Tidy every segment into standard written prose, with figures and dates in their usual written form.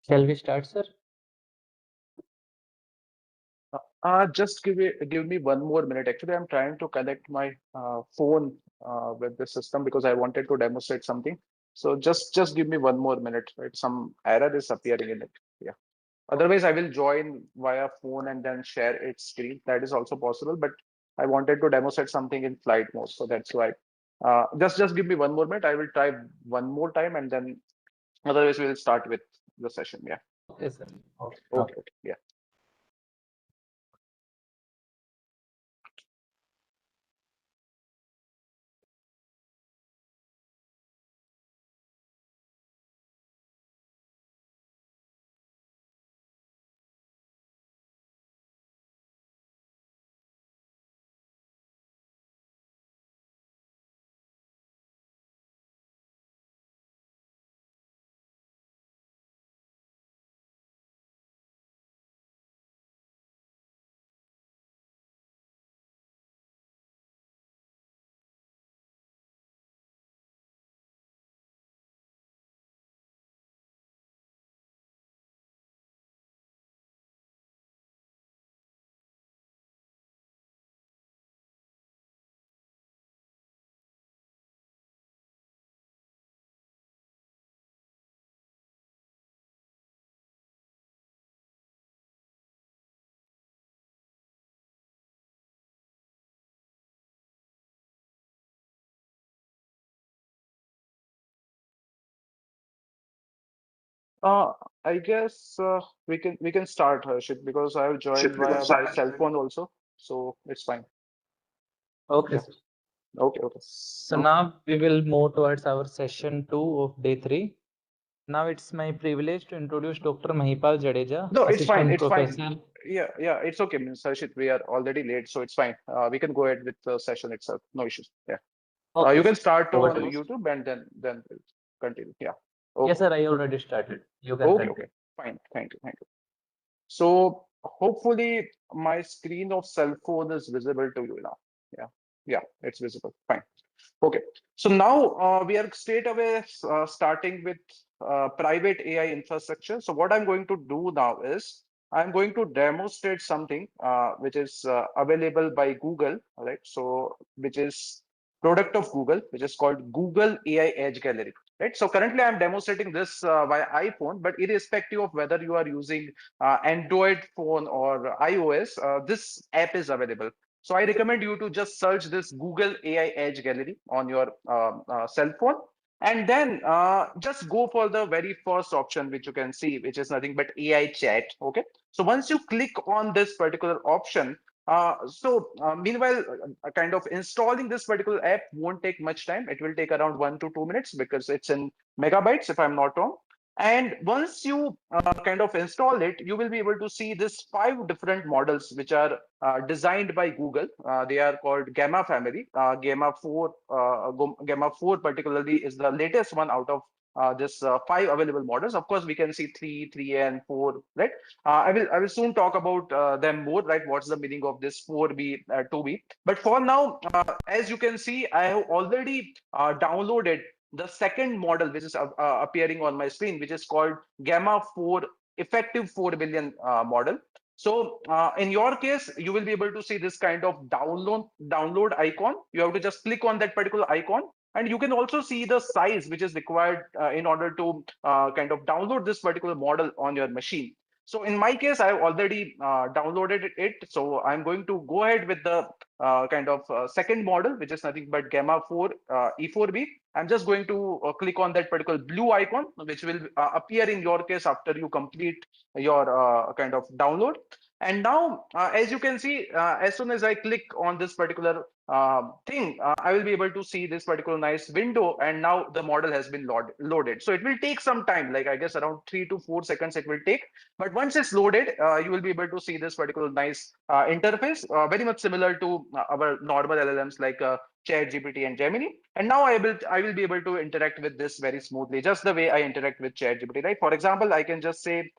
Shall we start, sir? Just give me one more minute. Actually, I'm trying to connect my phone with the system because I wanted to demonstrate something. So just give me one more minute. Right? Some error is appearing in it. Yeah. Otherwise, I will join via phone and then share its screen. That is also possible. But I wanted to demonstrate something in flight mode, so that's why. Just give me one more minute. I will try one more time, and then otherwise we'll start with the session. Yeah. Okay, sir. Okay. Okay. Okay. Okay. Yeah. Uh, I guess we can start, Harshit, because I've joined via my cell phone also, so it's fine. Okay, Yeah. sir. Okay. Okay. So now we will move towards our session 2 of day 3. Now it's my privilege to introduce Dr. Mahipal Jadeja, No, it's fine. Assistant It's fine. Professor. Yeah. Yeah. It's okay, Ms. Harshit. We are already late, so it's fine. We can go ahead with the session itself. No issues. Yeah. Okay, You sir. can start Over to on you. YouTube and then we'll continue. Yeah. Yes, Okay. sir. I already started. You can Okay. Okay. continue. Fine. Thank you. Thank you. So hopefully my screen of cell phone is visible to you now. Yeah. Yeah. It's visible. Fine. Okay, so now we are straight away starting with private AI infrastructure. So what I'm going to do now is I'm going to demonstrate something which is available by Google, all right? So which is product of Google, which is called Google AI Edge Gallery, right? So currently I'm demonstrating this via iPhone, but irrespective of whether you are using Android phone or iOS, this app is available. So I recommend you to just search this Google AI Edge Gallery on your cell phone, and then just go for the very first option which you can see, which is nothing but AI chat. Okay. So once you click on this particular option, meanwhile, kind of installing this particular app won't take much time. It will take around 1 to 2 minutes because it's in megabytes, if I'm not wrong. And once you kind of install it, you will be able to see this 5 different models which are designed by Google. They are called Gamma family. Gamma 4 particularly is the latest one out of this 5 available models. Of course, we can see 3, 3A, and 4, right? I will soon talk about them more, right? What's the meaning of this 4B, 2B? But for now, as you can see, I have already downloaded the second model, which is appearing on my screen, which is called Gamma 4 effective 4 billion model. So in your case, you will be able to see this kind of download icon. You have to just click on that particular icon. And you can also see the size which is required in order to kind of download this particular model on your machine. So in my case, I've already downloaded it. So I'm going to go ahead with the kind of second model, which is nothing but Gamma 4 E4B. I'm just going to click on that particular blue icon, which will appear in your case after you complete your kind of download. And now, as you can see, as soon as I click on this particular thing, I will be able to see this particular nice window. And now the model has been loaded. So it will take some time, like I guess around 3 to 4 seconds it will take. But once it's loaded, you will be able to see this particular nice interface, very much similar to our normal LLMs like ChatGPT and Gemini. And now I will be able to interact with this very smoothly, just the way I interact with ChatGPT, right? For example, I can just say,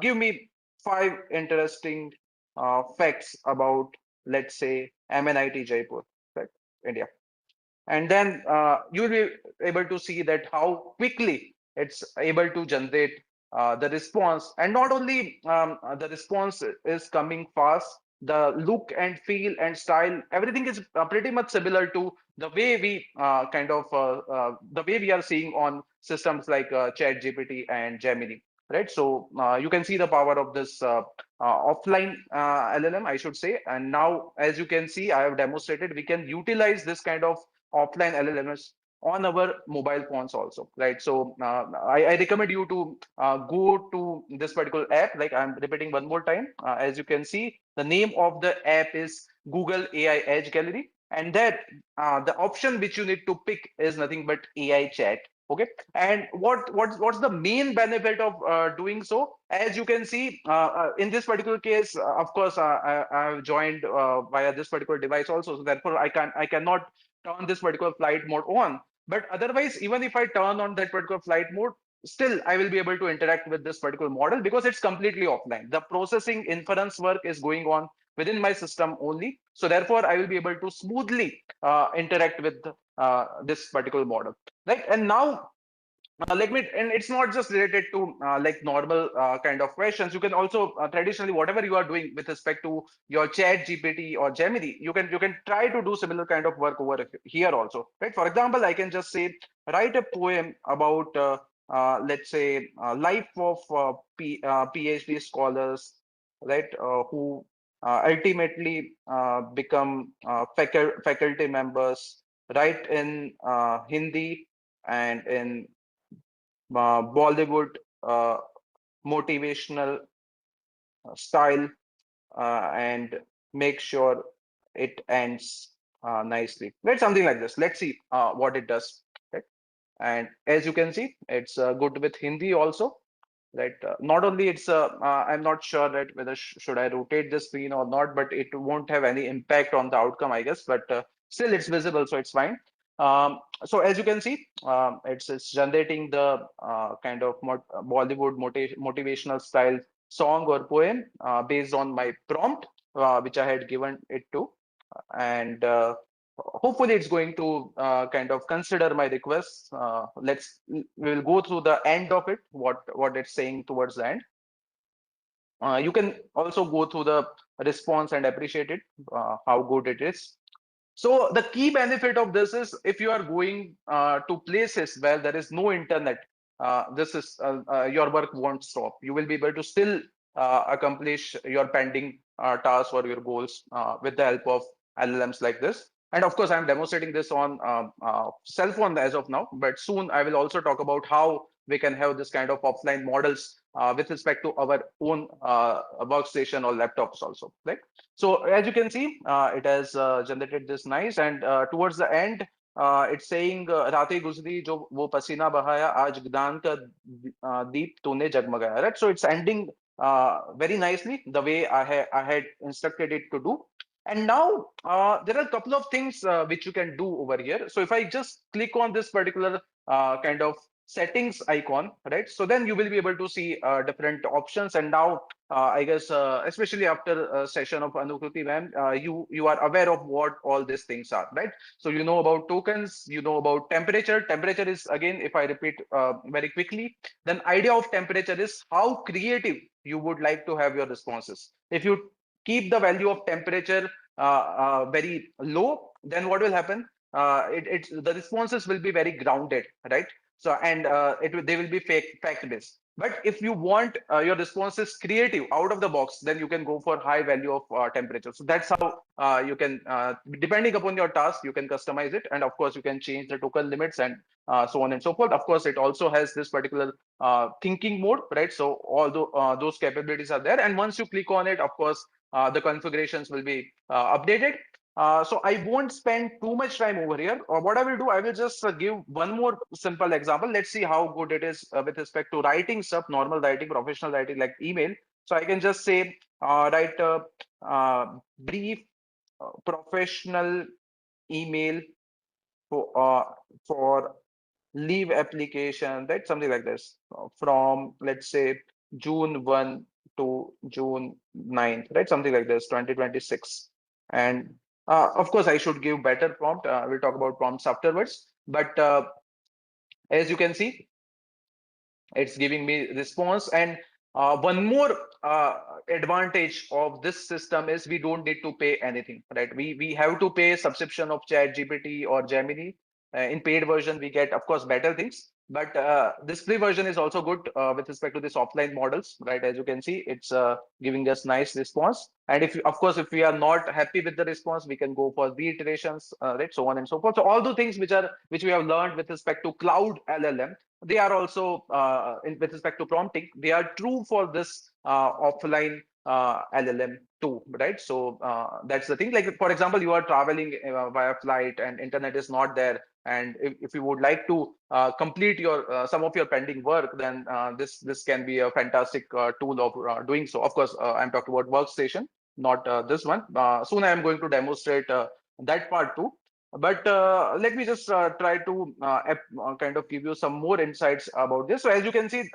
give me 5 interesting facts about, let's say, MNIT Jaipur, right, India. And then you will be able to see that how quickly it's able to generate the response, and not only the response is coming fast, the look and feel and style, everything is pretty much similar to the way we the way we are seeing on systems like Chat GPT and Gemini, right? So you can see the power of this offline LLM, I should say. And now, as you can see, I have demonstrated we can utilize this kind of offline LLMs on our mobile phones also, right? So I recommend you to go to this particular app. Like I'm repeating one more time, as you can see, the name of the app is Google AI Edge Gallery, and that the option which you need to pick is nothing but AI chat. Okay, and what's the main benefit of doing so? As you can see, in this particular case, of course, I have joined via this particular device also, so therefore I cannot turn this particular flight mode on. But otherwise, even if I turn on that particular flight mode, still I will be able to interact with this particular model because it's completely offline. The processing inference work is going on within my system only. So therefore, I will be able to smoothly interact with this particular model, right? And now let me, and it's not just related to like normal kind of questions. You can also traditionally, whatever you are doing with respect to your Chat GPT or Gemini, you can try to do similar kind of work over here also, right? For example, I can just say write a poem about let's say life of PhD scholars, right? Who ultimately become faculty members, right? In Hindi and in Bollywood motivational style, and make sure it ends nicely. Right, something like this. Let's see what it does. Right, and as you can see, it's good with Hindi also. Right, not only it's I'm not sure that whether should I rotate the screen or not, but it won't have any impact on the outcome, I guess. But still, it's visible, so it's fine. So as you can see, it's generating the kind of Bollywood motivational style song or poem based on my prompt, which I had given it to, and hopefully it's going to kind of consider my requests. We will go through the end of it, what it's saying towards the end. You can also go through the response and appreciate it, how good it is. So the key benefit of this is if you are going to places where there is no internet, this is your work won't stop. You will be able to still accomplish your pending tasks or your goals with the help of LLMs like this. And of course, I'm demonstrating this on cell phone as of now, but soon I will also talk about how we can have this kind of offline models with respect to our own workstation or laptops also, right? So as you can see, it has generated this nice, and towards the end, it's saying "रातें गुजरी जो वो पसीना बहाया आज ज्ञान का दीप तूने जगमगाया." Right? So it's ending very nicely the way I had instructed it to do. And now there are a couple of things which you can do over here. So if I just click on this particular kind of settings icon, right? So then you will be able to see different options. And now I guess, especially after a session of Anukruti ma'am, you are aware of what all these things are, right? So you know about tokens, you know about temperature. Temperature is, again, if I repeat very quickly, then idea of temperature is how creative you would like to have your responses. If you keep the value of temperature very low, then what will happen? The responses will be very grounded, right? So and they will be fact based. But if you want your responses creative out of the box, then you can go for high value of temperature. So that's how you can, depending upon your task, you can customize it. And of course, you can change the token limits and so on and so forth. Of course, it also has this particular thinking mode, right? So all those capabilities are there. And once you click on it, of course, the configurations will be updated. So I won't spend too much time over here. What I will do, I will just give one more simple example. Let's see how good it is with respect to writing stuff, normal writing, professional writing like email. So I can just say, write a brief professional email for leave application, right? Something like this, from let's say June 1 to June 9th, right? Something like this, 2026. And of course, I should give better prompt. We'll talk about prompts afterwards. But as you can see, it's giving me response. And one more advantage of this system is we don't need to pay anything, right? We have to pay subscription of Chat GPT or Gemini. In paid version we get, of course, better things, but this free version is also good with respect to this offline models, right? As you can see, it's giving us nice response. And if of course, if we are not happy with the response, we can go for reiterations, right? So on and so forth. So all the things which we have learned with respect to cloud LLM, they are also with respect to prompting, they are true for this offline LLM too, right? So that's the thing. Like, for example, you are traveling via flight and internet is not there, and if you would like to complete your some of your pending work, then this can be a fantastic tool of doing so. Of course, I'm talking about workstation, not this one. Soon I am going to demonstrate that part too. But let me just try to kind of give you some more insights about this. So as you can see,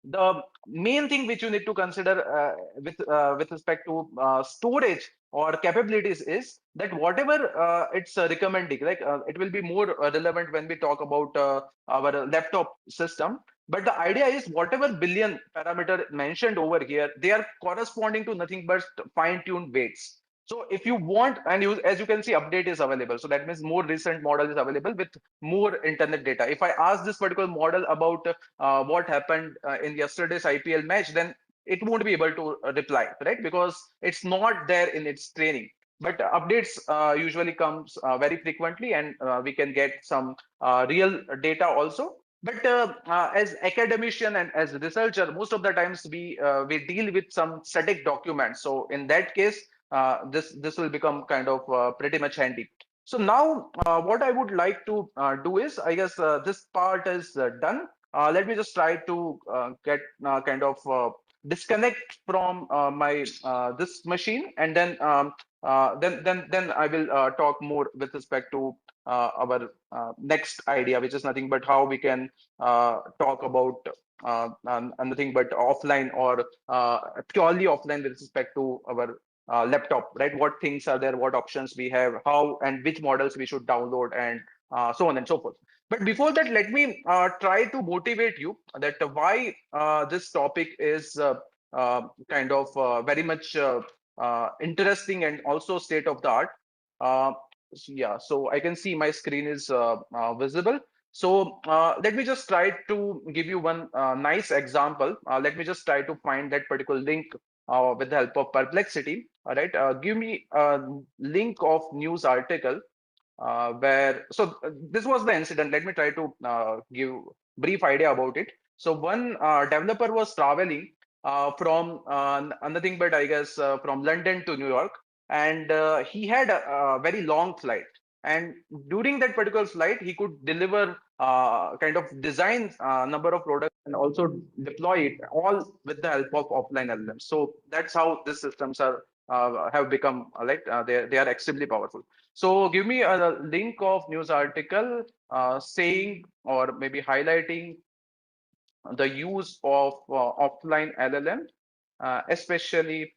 the main thing which you need to consider with respect to storage or capabilities is that whatever it's recommending, like it will be more relevant when we talk about our laptop system. But the idea is whatever billion parameter mentioned over here, they are corresponding to nothing but fine-tuned weights. So if you want, and you, as you can see, update is available. So that means more recent model is available with more internet data. If I ask this particular model about what happened in yesterday's IPL match, then it won't be able to reply, right? Because it's not there in its training. But updates usually comes very frequently, and we can get some real data also. But as academician and as researcher, most of the times we deal with some static documents. So in that case, this will become kind of pretty much handy. So now what I would like to do is, I guess this part is done. Let me just try to get kind of disconnect from my this machine, and then I will talk more with respect to our next idea, which is nothing but how we can talk about nothing but offline or purely offline with respect to our laptop, right? What things are there, what options we have, how and which models we should download, and so on and so forth. But before that, let me try to motivate you that why this topic is kind of very much interesting and also state of the art. Uh, yeah, so I can see my screen is visible. So let me just try to give you one nice example. Let me just try to find that particular link with the help of Perplexity. All right, give me a link of news article where, so this was the incident. Let me try to give brief idea about it. So one developer was traveling from nothing but, I guess, from London to New York, and he had a very long flight. And during that particular flight, he could deliver kind of design number of products and also deploy it all with the help of offline LLMs. So that's how these systems are have become they are extremely powerful. So give me a link of news article saying or maybe highlighting the use of offline LLM, especially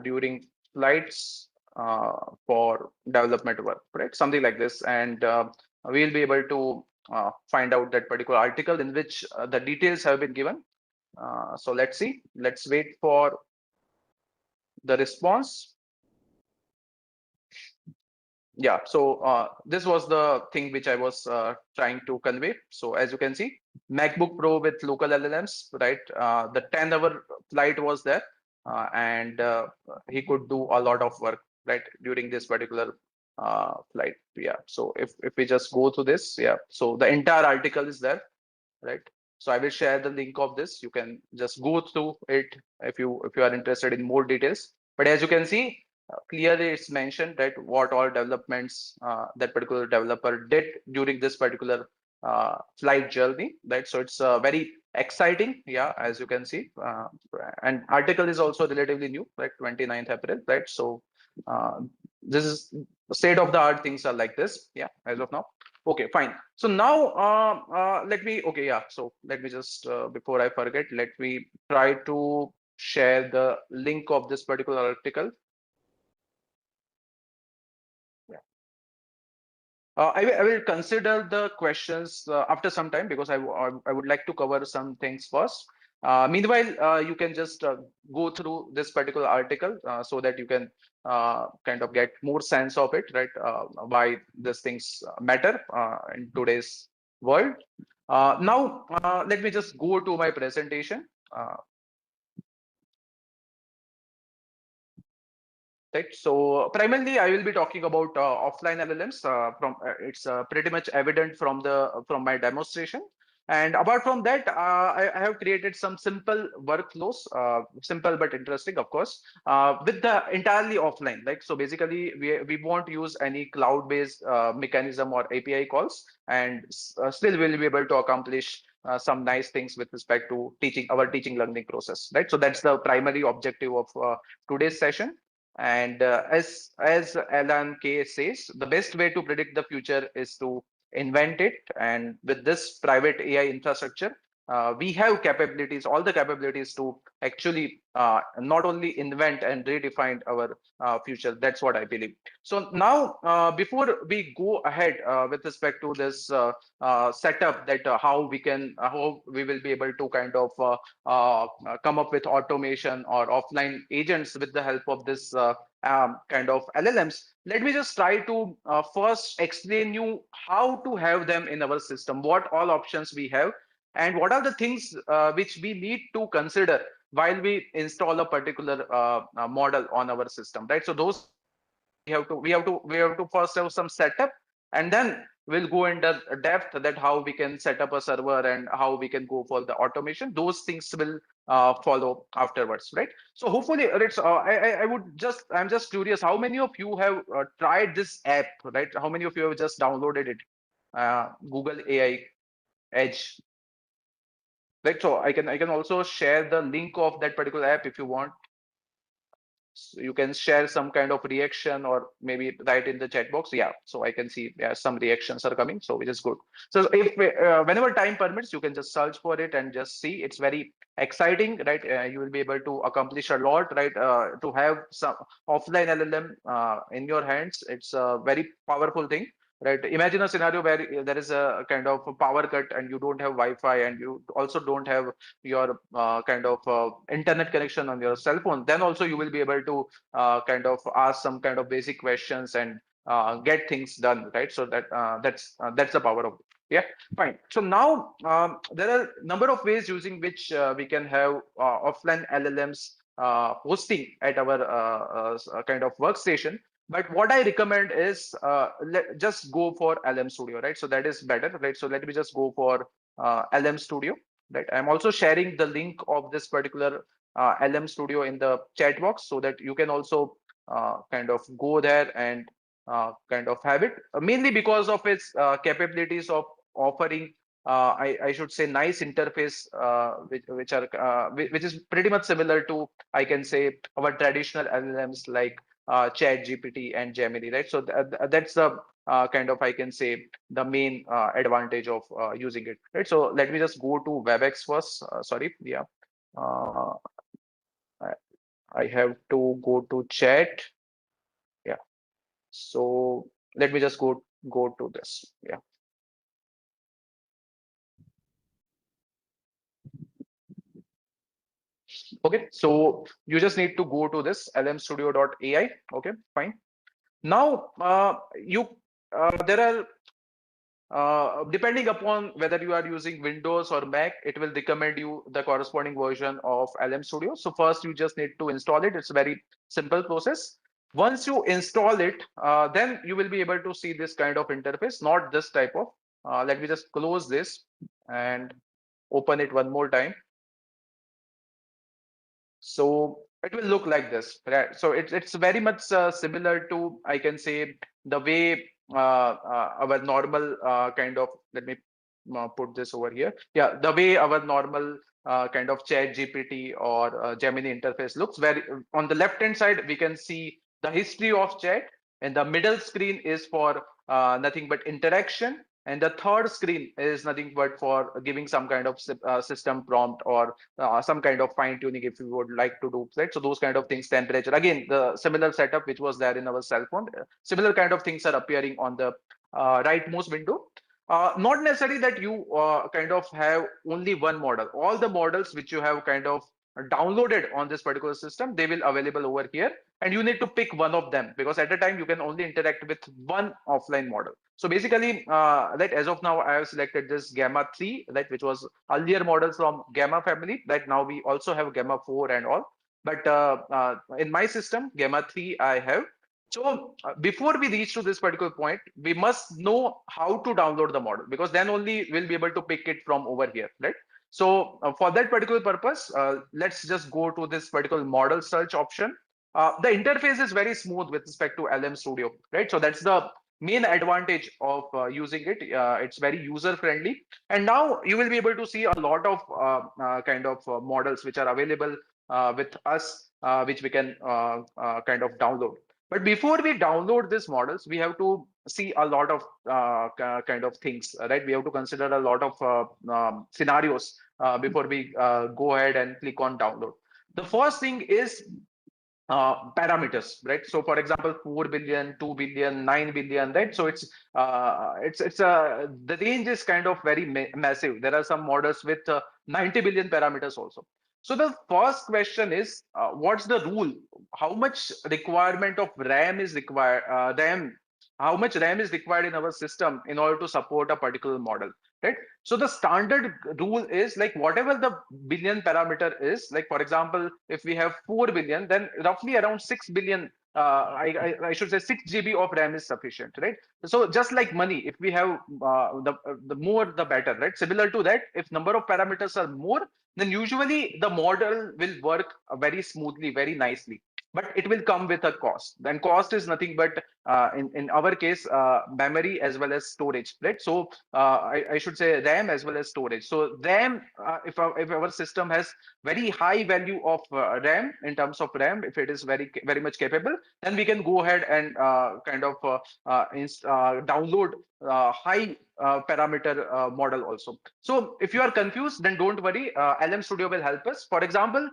during flights for development work, right? Something like this, and we'll be able to find out that particular article in which the details have been given. So let's see. Let's wait for the response. Yeah, so this was the thing which I was trying to convey. So as you can see, MacBook Pro with local LLMs, right? The 10-hour flight was there, and he could do a lot of work, right, during this particular flight. Yeah, so if we just go to this, yeah, so the entire article is there, right? So I will share the link of this. You can just go through it if you are interested in more details. But as you can see, clearly it's mentioned that what all developments that particular developer did during this particular flight journey, right? So it's very exciting, yeah, as you can see. And article is also relatively new, right? 29th April, right? So this is state of the art things are like this, yeah, as of now. Okay, fine. So now let me, okay, yeah. So let me just, before I forget, let me try to share the link of this particular article. Yeah. I will consider the questions after some time because I would like to cover some things first. Meanwhile, you can just go through this particular article so that you can kind of get more sense of it, right? Why these things matter in today's world. Now, let me just go to my presentation. Right. So primarily, I will be talking about offline LLMs. From it's pretty much evident from the from my demonstration. And apart from that, I have created some simple workflows, simple but interesting, of course, with the entirely offline. Like so, basically, we won't use any cloud-based mechanism or API calls, and still we'll be able to accomplish some nice things with respect to teaching our teaching learning process. Right. So that's the primary objective of today's session. And as Alan Kay says, the best way to predict the future is to invent it. And with this private AI infrastructure, we have capabilities, all the capabilities to actually not only invent and redefine our future. That's what I believe. So now, before we go ahead with respect to this setup, that how we will be able to kind of come up with automation or offline agents with the help of this kind of LLMs. Let me just try to first explain you how to have them in our system, what all options we have, and what are the things which we need to consider while we install a particular model on our system, right? So those things we have to first have some setup, and then we'll go into depth that how we can set up a server and how we can go for the automation. Those things will follow afterwards, right? So hopefully, Rich, I'm just curious, how many of you have tried this app, right? How many of you have just downloaded it? Google AI Edge, right? So I can also share the link of that particular app if you want. So you can share some kind of reaction or maybe write in the chat box. Yeah, so I can see some reactions are coming, so which is good. So if whenever time permits, you can just search for it and just see. It's very exciting, right? You will be able to accomplish a lot, right? To have some offline LLM in your hands, it's a very powerful thing. Right. Imagine a scenario where there is a kind of a power cut and you don't have Wi-Fi and you also don't have your kind of internet connection on your cell phone. Then also you will be able to kind of ask some kind of basic questions and get things done, right? So that's the power of it. Yeah, fine. So now there are a number of ways using which we can have offline LLMs hosting at our kind of workstation. But what I recommend is just go for LM Studio, right? So that is better, right? So let me just go for LM Studio, right? I'm also sharing the link of this particular LM Studio in the chat box so that you can also kind of go there and kind of have it, mainly because of its capabilities of offering I should say nice interface which is pretty much similar to, I can say, our traditional LLMs like Chat GPT and Gemini, right? So that's the kind of, I can say, the main advantage of using it, right? So let me just go to WebEx first. Sorry, yeah. Uh, I, I have to go to chat. Yeah. So let me just go to this. Yeah. Okay. So you just need to go to this lmstudio.ai. Okay, fine. Now you there are depending upon whether you are using Windows or Mac, it will recommend you the corresponding version of LM Studio. So first, you just need to install it. It's a very simple process. Once you install it, then you will be able to see this kind of interface, not this type of. Let me just close this and open it one more time. So it will look like this, right? So it's very much similar to, I can say, the way our normal kind of, let me put this over here. Yeah, the way our normal kind of Chat GPT or Gemini interface looks. Where on the left hand side we can see the history of chat, and the middle screen is for nothing but interaction, and the third screen is nothing but for giving some kind of system prompt or some kind of fine tuning if you would like to do, right? So those kind of things, temperature, again, the similar setup which was there in our cell phone, similar kind of things are appearing on the rightmost window. Not necessarily that you kind of have only one model. All the models which you have kind of downloaded on this particular system, they will available over here, and you need to pick one of them because at a time you can only interact with one offline model. So basically, that as of now, I have selected this Gamma 3, that which was earlier model from Gamma family. That now we also have Gamma 4 and all. But in my system, Gamma 3 I have. So before we reach to this particular point, we must know how to download the model because then only we'll be able to pick it from over here, right? So for that particular purpose, let's just go to this particular model search option. The interface is very smooth with respect to LM Studio, right? So that's the main advantage of using it. It's very user friendly. And now you will be able to see a lot of kind of models which are available with us, which we can kind of download. But before we download these models, we have to see a lot of kind of things, right? We have to consider a lot of scenarios before we go ahead and click on download. The first thing is parameters, right? So for example, 4 billion, 2 billion, 9 billion, right? So it's the range is kind of very massive. There are some models with 90 billion parameters also. So the first question is, what's the rule? How much requirement of RAM is required? How much RAM is required in our system in order to support a particular model, right? So the standard rule is like whatever the billion parameter is, like for example, if we have 4 billion, then roughly around 6 billion, I should say 6 GB of RAM is sufficient, right? So just like money, if we have the more the better, right? Similar to that, if number of parameters are more, then usually the model will work very smoothly, very nicely. But it will come with a cost. Then cost is nothing but in our case, memory as well as storage, right? So I should say RAM as well as storage. So RAM, if our system has very high value of RAM in terms of RAM, if it is very much capable, then we can go ahead and kind of download high parameter model also. So if you are confused, then don't worry. LM Studio will help us. For example,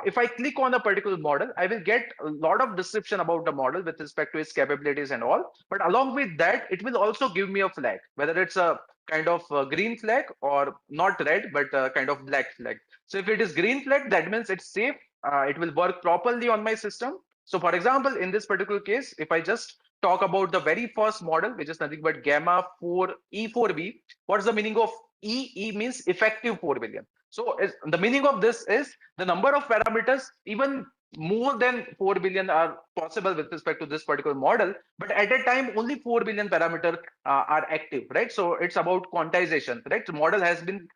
if I click on a particular model, I will get a lot of description about the model with respect to its capabilities and all. But along with that, it will also give me a flag, whether it's a kind of green flag or not red, but kind of black flag. So if it is green flag, that means it's safe. It will work properly on my system. So for example, in this particular case, if I just talk about the very first model, which is nothing but Gamma 4 E4B, what's the meaning of E? E means effective 4 billion. So the meaning of this is the number of parameters, even more than 4 billion are possible with respect to this particular model, but at a time only 4 billion parameter are active, right? So it's about quantization, right? The model has been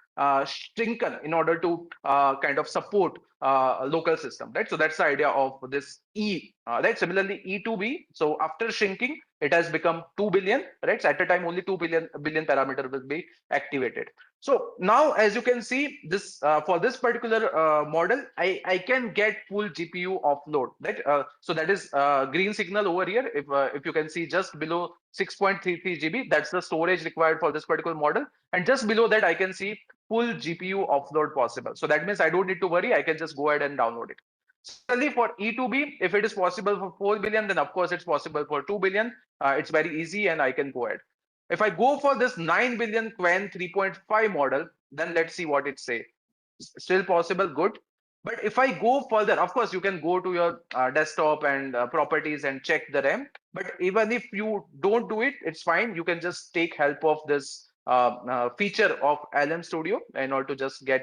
shrunken in order to kind of support local system, right? So that's the idea of this E, right? Similarly, E2B, so after shrinking, it has become 2 billion, right? So at a time only 2 billion parameter will be activated. So now, as you can see, this for this particular model, I can get full GPU offload. Right? So that is green signal over here. If you can see just below 6.33 GB, that's the storage required for this particular model. And just below that, I can see full GPU offload possible. So that means I don't need to worry. I can just go ahead and download it. Similarly, for E2B, if it is possible for 4 billion, then of course it's possible for 2 billion. It's very easy and I can go ahead. If I go for this 9 billion Quen 3.5 model, then let's see what it say. Still possible, good. But if I go further, of course, you can go to your desktop and properties and check the RAM. But even if you don't do it, it's fine. You can just take help of this feature of LM Studio in order to just get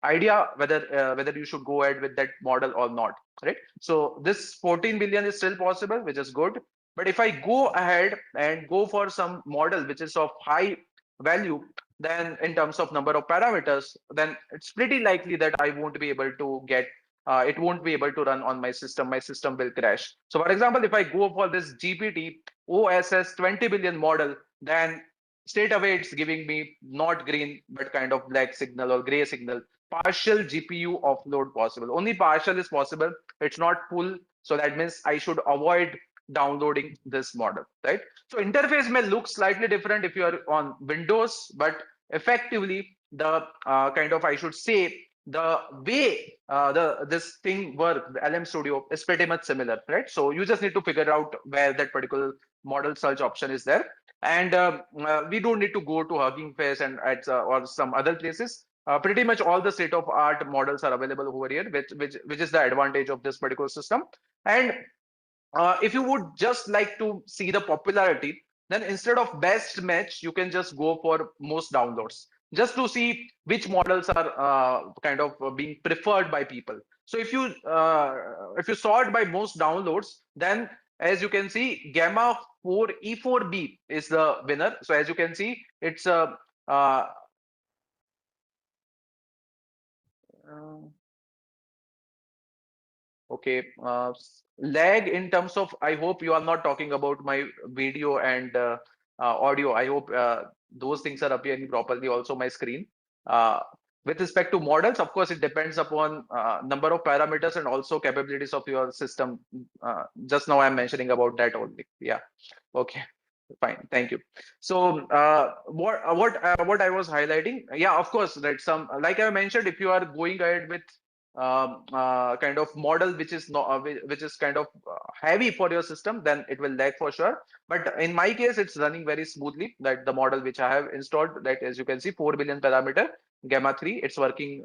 idea whether you should go ahead with that model or not, right? So this 14 billion is still possible, which is good. But if I go ahead and go for some model which is of high value, then in terms of number of parameters, then it's pretty likely that I won't be able to get it won't be able to run on my system. My system will crash. So for example, if I go for this GPT OSS 20 billion model, then straight away it's giving me not green, but kind of black signal or gray signal. Partial GPU offload possible. Only partial is possible. It's not full. So that means I should avoid downloading this model, right? So interface may look slightly different if you are on Windows, but effectively the kind of, I should say, the way the this thing work, the LM Studio, is pretty much similar, right? So you just need to figure out where that particular model search option is there. And we don't need to go to Hugging Face and at or some other places. Pretty much all the state of art models are available over here, which is the advantage of this particular system. And if you would just like to see the popularity, then instead of best match, you can just go for most downloads, just to see which models are kind of being preferred by people. So if you sort by most downloads, then as you can see, Gamma 4 E4B is the winner. So as you can see, it's a uh, okay, lag in terms of, I hope you are not talking about my video and audio. I hope those things are appearing properly, also my screen. Uh, with respect to models, of course, it depends upon number of parameters and also capabilities of your system. Just now I'm mentioning about that only. Yeah. Okay. Fine, thank you. So what I was highlighting, yeah, of course, that some, like I mentioned, if you are going ahead with kind of model which is not which is kind of heavy for your system, then it will lag for sure. But in my case, it's running very smoothly. That the model which I have installed, that as you can see, 4 billion parameter Gamma 3, it's working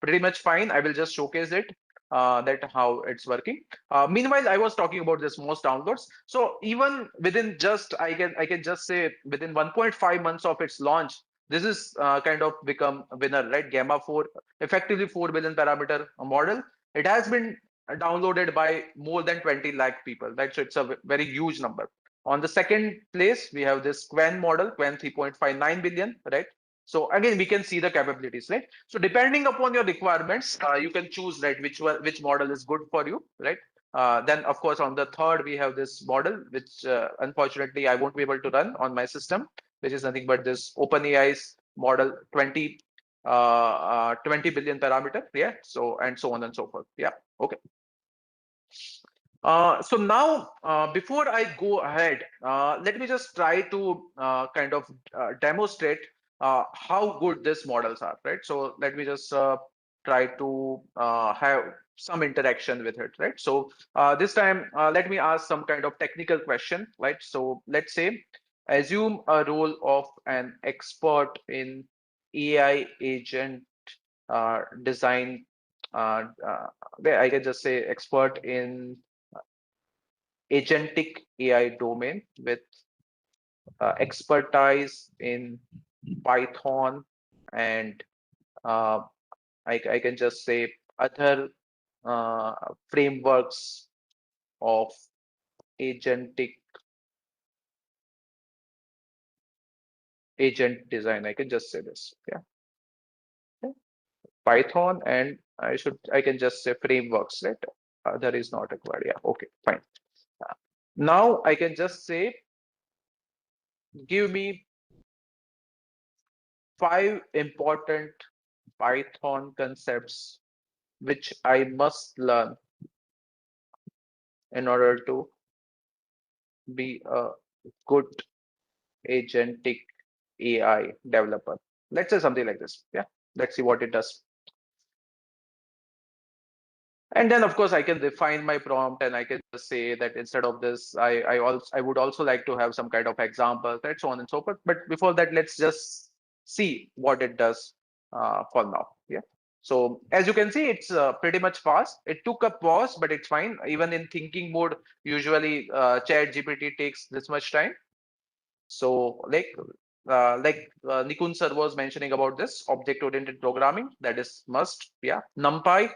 pretty much fine. I will just showcase it. That how it's working. Meanwhile, I was talking about this most downloads. So even within just, I can just say within 1.5 months of its launch, this is kind of become a winner, right? Gamma 4, effectively 4 billion parameter model. It has been downloaded by more than 20 lakh people, right? So it's a very huge number. On the second place, we have this Quen model, Quen 3.59 billion, right? So again, we can see the capabilities, right? So depending upon your requirements, you can choose, right, which model is good for you, right? Then of course on the third we have this model, which unfortunately I won't be able to run on my system, which is nothing but this OpenAI's model 20 billion parameter. Yeah. So and so on and so forth. Yeah. Okay. So now, before I go ahead, let me just try to kind of demonstrate how good these models are, right? So let me just try to have some interaction with it, right? So this time, let me ask some kind of technical question, right? So let's say, assume a role of an expert in AI agent design. Where I can just say expert in agentic AI domain with expertise in Python and uh, I can just say other uh, frameworks of agentic agent design. I can just say this. Yeah. Yeah. Python and I can just say frameworks, right? Other is not required. Yeah. Okay. Fine. Uh, Now I can just say give me 5 important Python concepts which I must learn in order to be a good agentic AI developer. Let's say something like this. Yeah, let's see what it does. And then of course I can define my prompt and I can just say that instead of this, I would also like to have some kind of example, right? So on and so forth. But before that, let's just see what it does for now. Yeah. So as you can see, it's pretty much fast. It took a pause, but it's fine. Even in thinking mode, usually Chat GPT takes this much time. So Nikun sir was mentioning about this object-oriented programming, that is must. Yeah. NumPy,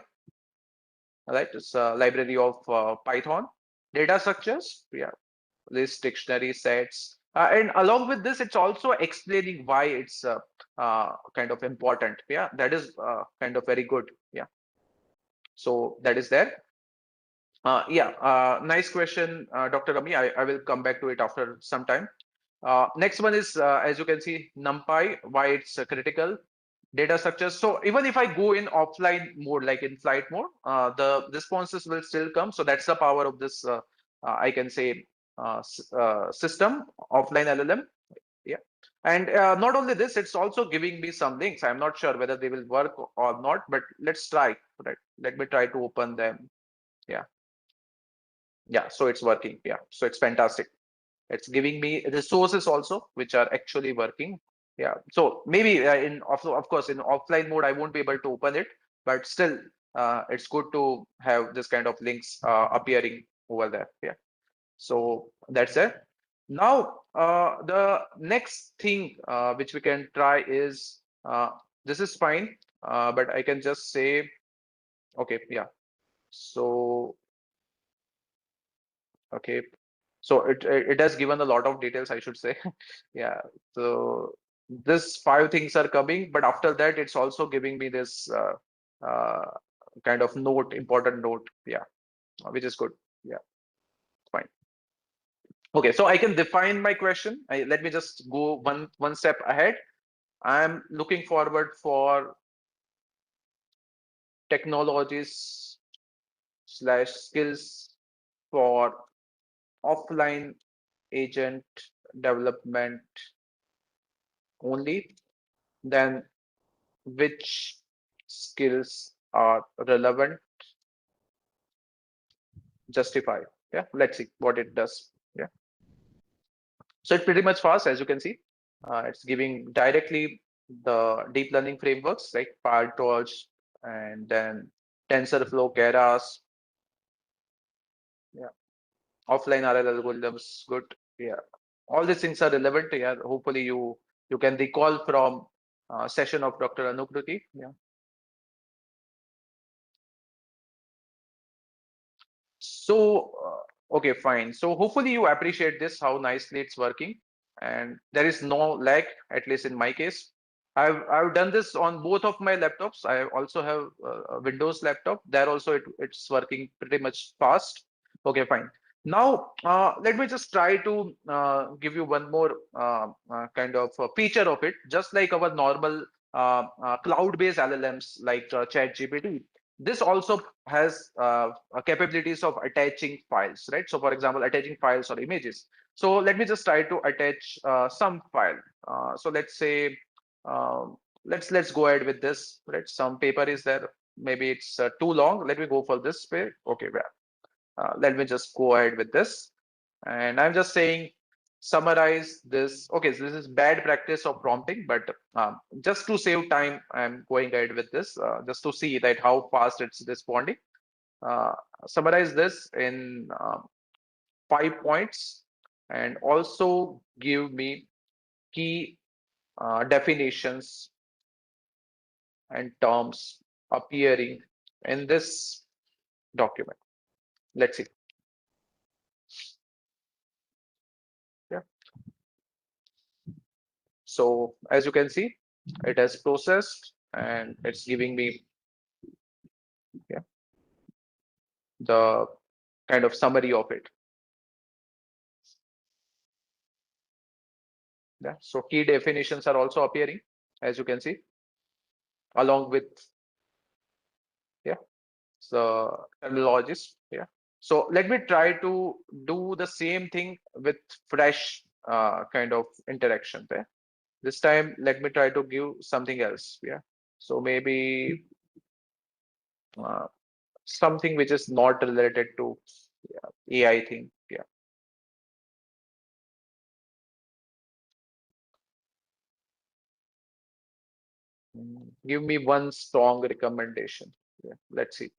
right? It's a library of Python. Data structures, yeah, list, dictionary, sets. And along with this, it's also explaining why it's kind of important. Yeah, that is kind of very good. Yeah, so that is there. Yeah, nice question, Dr. Rami. I will come back to it after some time. Next one is, as you can see, NumPy, why it's critical. Data structures. So even if I go in offline mode, like in flight mode, the responses will still come. So that's the power of this, I can say, system, offline LLM. Yeah. And not only this, it's also giving me some links. I'm not sure whether they will work or not, but let's try. Right. Let me try to open them. Yeah. Yeah. So it's working. Yeah. So it's fantastic. It's giving me resources also which are actually working. Yeah. So maybe of course in offline mode I won't be able to open it, but still it's good to have this kind of links appearing over there. Yeah. So that's it. Now the next thing which we can try is this is fine, but I can just say okay. Yeah. So okay. So it has given a lot of details, I should say. Yeah. So this five things are coming, but after that, it's also giving me this uh, kind of note, important note. Yeah, which is good. Yeah, fine. Okay, so I can define my question. Let me just go one step ahead. I'm looking forward for technologies slash skills for offline agent development only. Then which skills are relevant, justify. Yeah, let's see what it does. Yeah, so it's pretty much fast, as you can see. It's giving directly the deep learning frameworks like PyTorch and then TensorFlow, Keras. Yeah, offline RL algorithms, good. Yeah, all these things are relevant. Yeah, hopefully you can recall from session of Dr. Anukruti. Yeah. So, okay, fine. So hopefully you appreciate this, how nicely it's working. And there is no lag, at least in my case. I've done this on both of my laptops. I also have a Windows laptop. There also it's working pretty much fast. Okay, fine. Now, let me just try to give you one more kind of feature of it, just like our normal cloud-based LLMs like ChatGPT. This also has capabilities of attaching files, right? So for example, attaching files or images. So let me just try to attach some file. So let's say, let's go ahead with this, right? Some paper is there. Maybe it's too long. Let me go for this way. Okay, well, let me just go ahead with this. And I'm just saying, summarize this. Okay, so this is bad practice of prompting, but just to save time, I'm going ahead with this, just to see that how fast it's responding. Uh, Summarize this in 5 points and also give me key definitions and terms appearing in this document. Let's see. Yeah. So as you can see, it has processed and it's giving me, yeah, the kind of summary of it. Yeah. So key definitions are also appearing, as you can see, along with, yeah, the terminologies. Yeah. So let me try to do the same thing with fresh kind of interaction there. This time, let me try to give something else. Yeah. So maybe uh, something which is not related to, yeah, AI thing. Yeah. Give me one strong recommendation. Yeah. Let's see.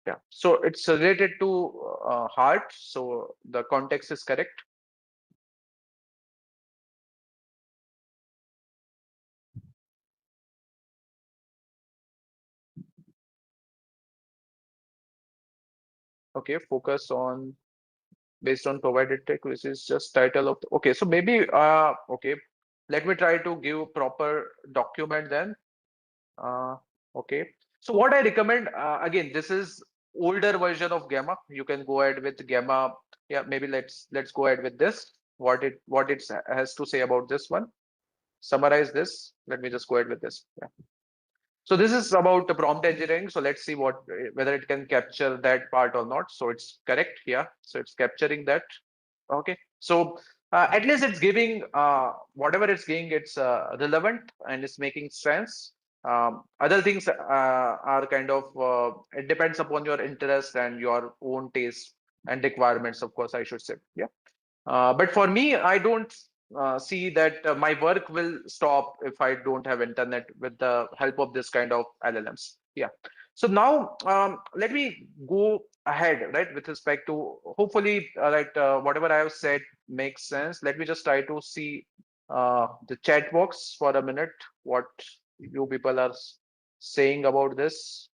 Yeah. So it's related to heart. So the context is correct. Okay. Focus on based on provided tech, which is just title of. Okay. So maybe okay. Let me try to give proper document then. Uh, okay. So what I recommend, again, this is older version of Gamma. You can go ahead with Gamma. Yeah, maybe let's go ahead with this. What it has to say about this one. Summarize this. Let me just go ahead with this. Yeah. So this is about the prompt engineering. So let's see what whether it can capture that part or not. So it's correct. Yeah. So it's capturing that. Okay. So at least it's giving whatever it's giving, it's relevant and it's making sense. Other things are kind of it depends upon your interest and your own taste and requirements, of course, I should say. Yeah. But for me, I don't see that my work will stop if I don't have internet with the help of this kind of LLMs. Yeah. So now let me go ahead, right, with respect to hopefully, right, whatever I have said makes sense. Let me just try to see the chat box for a minute. What you people are saying about this?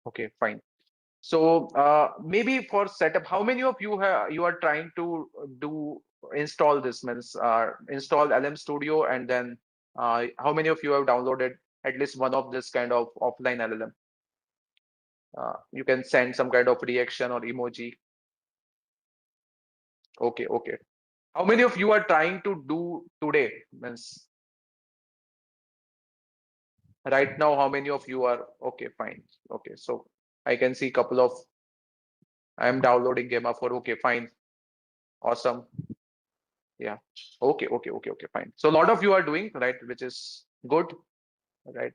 Okay, fine. So maybe for setup, how many of you you are trying to do install this means install LM Studio, and then how many of you have downloaded at least one of this kind of offline LLM? You can send some kind of reaction or emoji. Okay, okay. How many of you are trying to do today? Means right now, how many of you are okay? Fine. Okay, so I can see couple of. I am downloading Gamma for. Okay, fine. Awesome. Yeah. Okay, okay, okay, okay, fine. So a lot of you are doing, right, which is good, right?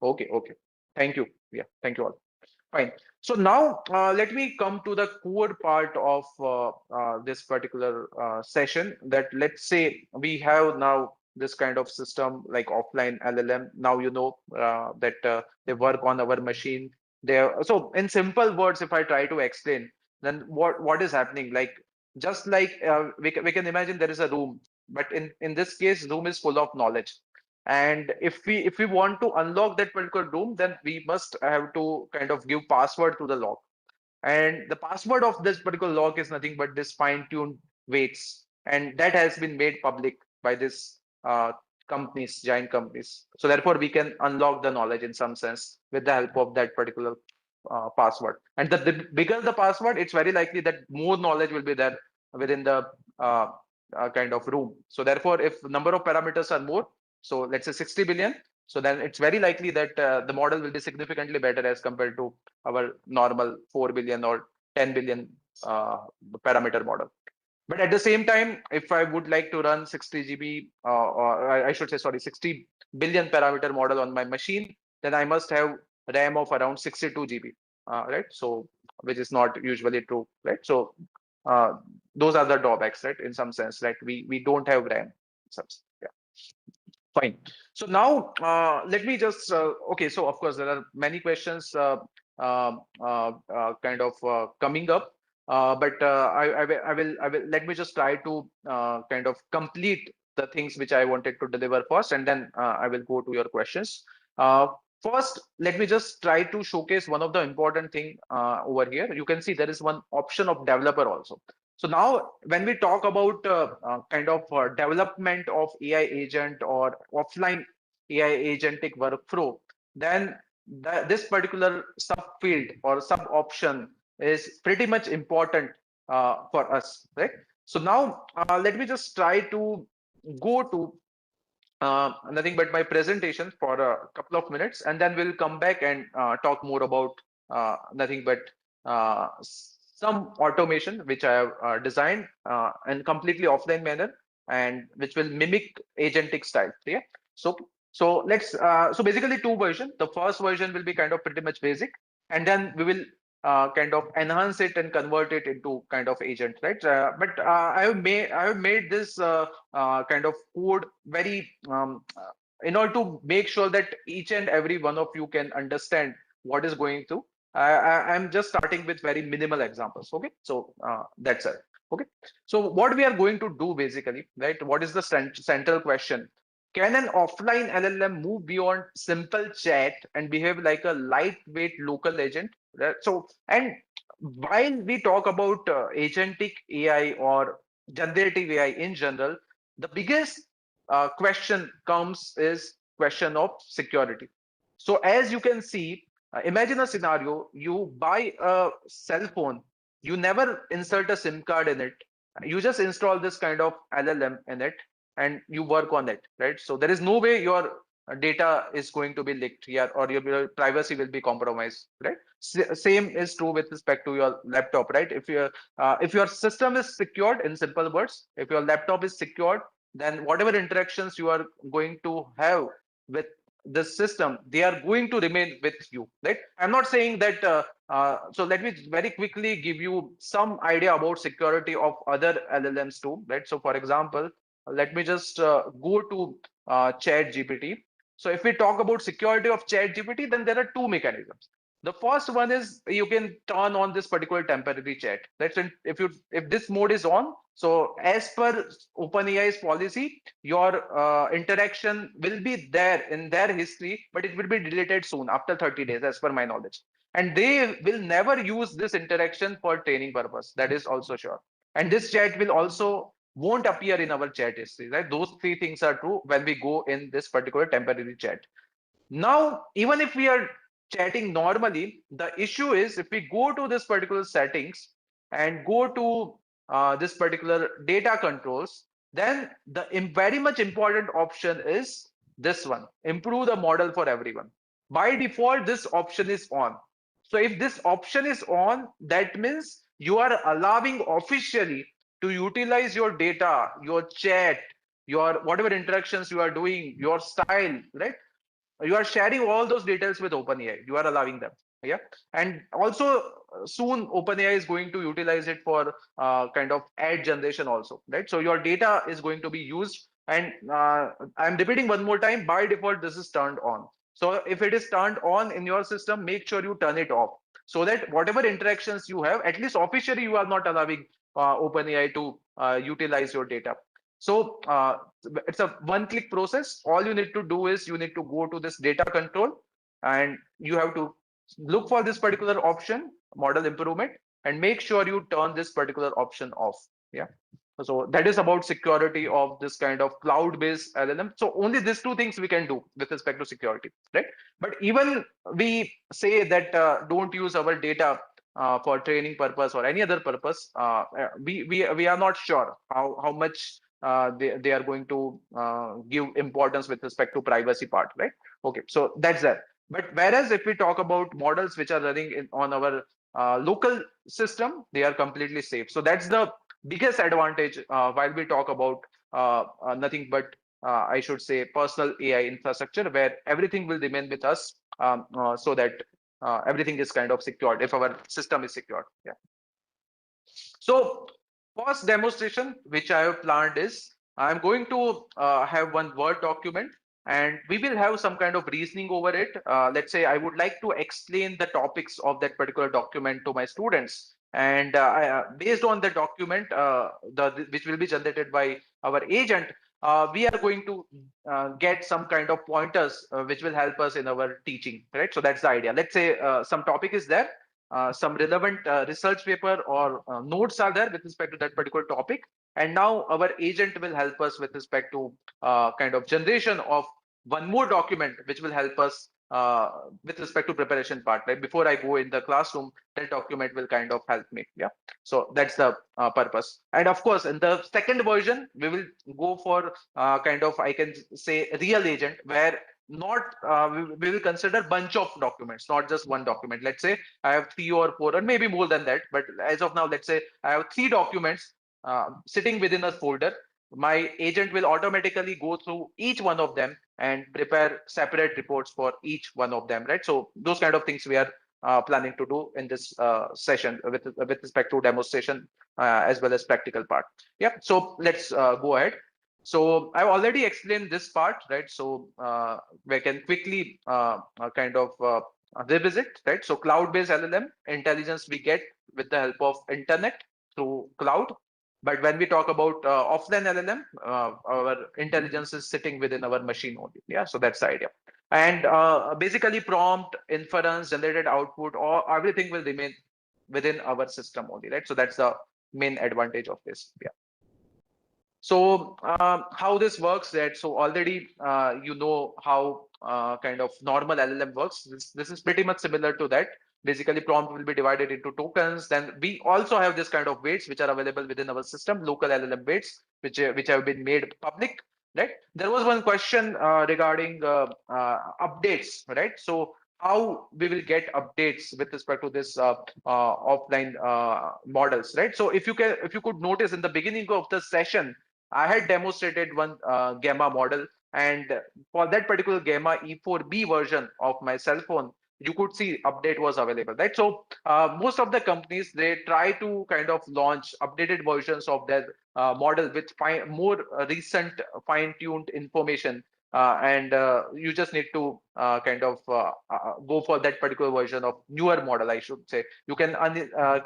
Okay, okay. Thank you. Yeah, thank you all. Fine. So now let me come to the core part of this particular session that let's say we have now this kind of system like offline LLM. Now you know that they work on our machine. So in simple words, if I try to explain, then what is happening? Like just like we can imagine there is a room, but in this case, room is full of knowledge. And if we want to unlock that particular room, then we must have to kind of give password to the lock. And the password of this particular lock is nothing but this fine-tuned weights, and that has been made public by this companies, giant companies. So therefore, we can unlock the knowledge in some sense with the help of that particular password. And the bigger the password, it's very likely that more knowledge will be there within the uh, kind of room. So therefore, if number of parameters are more, so let's say 60 billion, so then it's very likely that the model will be significantly better as compared to our normal 4 billion or 10 billion parameter model. But at the same time, if I would like to run 60 GB, or I should say, sorry, 60 billion parameter model on my machine, then I must have RAM of around 62 GB, right? So, which is not usually true, right? So, uh, those are the drawbacks, right? In some sense, right? We don't have RAM. Yeah. Fine. So now let me just okay. So of course there are many questions kind of coming up, but I will let me just try to kind of complete the things which I wanted to deliver first, and then I will go to your questions. Uh, First, let me just try to showcase one of the important thing over here. You can see there is one option of developer also. So now, when we talk about kind of development of AI agent or offline AI agentic workflow, then this particular subfield or sub option is pretty much important for us, right? So now, let me just try to go to nothing but my presentation for a couple of minutes, and then we'll come back and talk more about nothing but some automation which I have designed in completely offline manner and which will mimic agentic style. Yeah. So so basically two versions. The first version will be kind of pretty much basic, and then we will kind of enhance it and convert it into kind of agent, right? But I have made this kind of code very in order to make sure that each and every one of you can understand what is going through. I'm just starting with very minimal examples. Okay, so that's it. Okay, so what we are going to do basically, right? What is the central question? Can an offline LLM move beyond simple chat and behave like a lightweight local agent? Right? So, and while we talk about agentic AI or generative AI in general, the biggest question comes is question of security. So as you can see, imagine a scenario: you buy a cell phone, you never insert a SIM card in it, you just install this kind of LLM in it, and you work on it, right? So there is no way your data is going to be leaked, yeah, or your privacy will be compromised, right? Same is true with respect to your laptop, right? If your system is secured, in simple words, if your laptop is secured, then whatever interactions you are going to have with the system, they are going to remain with you, right? I'm not saying that so let me very quickly give you some idea about security of other LLMs too, right? So for example, let me just go to chat gpt. So if we talk about security of chat gpt, then there are two mechanisms. The first one is you can turn on this particular temporary chat. That's when if this mode is on, so as per OpenAI's policy, your interaction will be there in their history, but it will be deleted soon after 30 days, as per my knowledge. And they will never use this interaction for training purpose. That is also sure. And this chat will also won't appear in our chat history, right? Those three things are true when we go in this particular temporary chat. Now, even if we are chatting normally, the issue is if we go to this particular settings and go to this particular data controls, then the very much important option is this one: improve the model for everyone. By default, this option is on. So if this option is on, that means you are allowing officially to utilize your data, your chat, your whatever interactions you are doing, your style, right? You are sharing all those details with OpenAI. You are allowing them. Yeah. And also soon OpenAI is going to utilize it for kind of ad generation also, right? So your data is going to be used. And I'm repeating one more time, by default, this is turned on. So if it is turned on in your system, make sure you turn it off so that whatever interactions you have, at least officially, you are not allowing OpenAI to utilize your data. So it's a one-click process. All you need to do is you need to go to this data control and you have to look for this particular option, model improvement, and make sure you turn this particular option off. Yeah. So that is about security of this kind of cloud-based LLM. So only these two things we can do with respect to security, right? But even we say that don't use our data for training purpose or any other purpose. We are not sure how much they are going to give importance with respect to privacy part, right? Okay, so that's that. But whereas if we talk about models which are running on our local system, they are completely safe. So that's the biggest advantage while we talk about nothing but I should say personal AI infrastructure, where everything will remain with us, so that everything is kind of secured if our system is secured. Yeah. So first demonstration which I have planned is I'm going to have one Word document and we will have some kind of reasoning over it. Let's say I would like to explain the topics of that particular document to my students. And based on the document, which will be generated by our agent, we are going to get some kind of pointers which will help us in our teaching, right? So that's the idea. Let's say some topic is there, some relevant research paper or notes are there with respect to that particular topic. And now our agent will help us with respect to kind of generation of one more document, which will help us with respect to preparation part. Right before I go in the classroom, that document will kind of help me. Yeah. So that's the purpose. And of course, in the second version, we will go for kind of, I can say, real agent, where not we will consider bunch of documents, not just one document. Let's say I have three or four, or maybe more than that. But as of now, let's say I have three documents sitting within a folder. My agent will automatically go through each one of them and prepare separate reports for each one of them, right? So those kind of things we are planning to do in this session with respect to demonstration as well as practical part. Yeah. So let's go ahead. So I've already explained this part, right? So we can quickly kind of revisit, right? So cloud-based LLM intelligence we get with the help of internet through cloud. But when we talk about offline LLM, our intelligence is sitting within our machine only. Yeah, so that's the idea. And basically, prompt, inference, generated output, or everything will remain within our system only, right? So that's the main advantage of this. Yeah. So how this works, that so already you know how kind of normal LLM works. This is pretty much similar to that. Basically, prompt will be divided into tokens. Then we also have this kind of weights which are available within our system, local LLM weights, which have been made public. right? There was one question regarding updates, right? So how we will get updates with respect to this offline models, right? So if you could notice in the beginning of the session, I had demonstrated one gamma model, and for that particular gamma E4B version of my cell phone, you could see update was available, right? So most of the companies, they try to kind of launch updated versions of their model with more recent fine-tuned information, and you just need to kind of go for that particular version of newer model, I should say. You can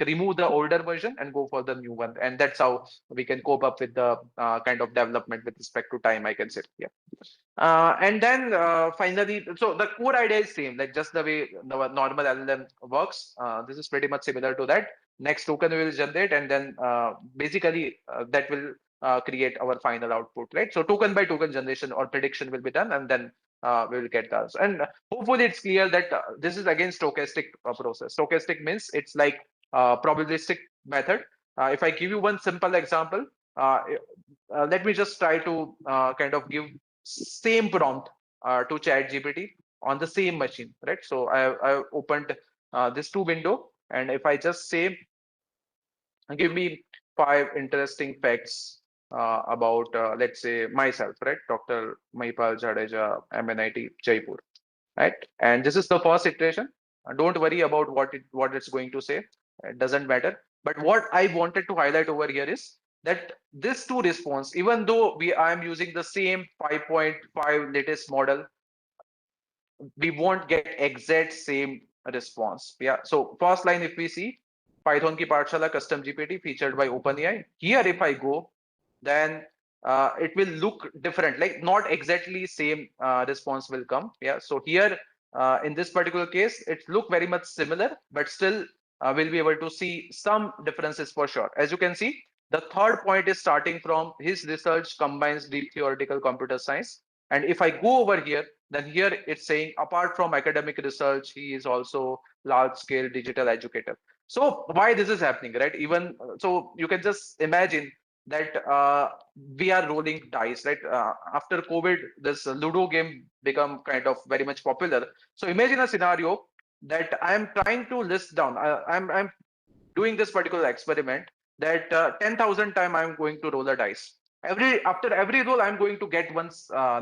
remove the older version and go for the new one, and that's how we can cope up with the kind of development with respect to time, I can say. Yeah. And then finally, so the core idea is same, like just the way the normal LLM works. This is pretty much similar to that. Next token we will generate, and then basically that will create our final output, right? So token by token generation or prediction will be done, and then we will get those. And hopefully it's clear that this is again stochastic process. Stochastic means it's like probabilistic method. If I give you one simple example, uh, let me just try to kind of give same prompt to chat GPT on the same machine, right? So I opened this two window, and if I just say, give me five interesting facts about, let's say, myself, right? Dr. Mahipal Jadeja, MNIT, Jaipur, right? And this is the first iteration. Don't worry about what it's going to say. It doesn't matter. But what I wanted to highlight over here is that this two response, even though I am using the same 5.5 latest model, we won't get exact same response. Yeah. So first line, if we see Python ki Pathshala custom GPT featured by OpenAI. Here, if I go, then it will look different. Like not exactly same response will come. Yeah. So here, in this particular case, it look very much similar, but still we'll be able to see some differences for sure. As you can see, the third point is starting from his research combines deep theoretical computer science. And if I go over here, then here it's saying apart from academic research, he is also large scale digital educator. So why this is happening, right? Even so, you can just imagine that we are rolling dice, right? After COVID, this Ludo game become kind of very much popular. So imagine a scenario that I'm trying to list down. I'm doing this particular experiment that 10,000 time I'm going to roll a dice. After every roll, I'm going to get one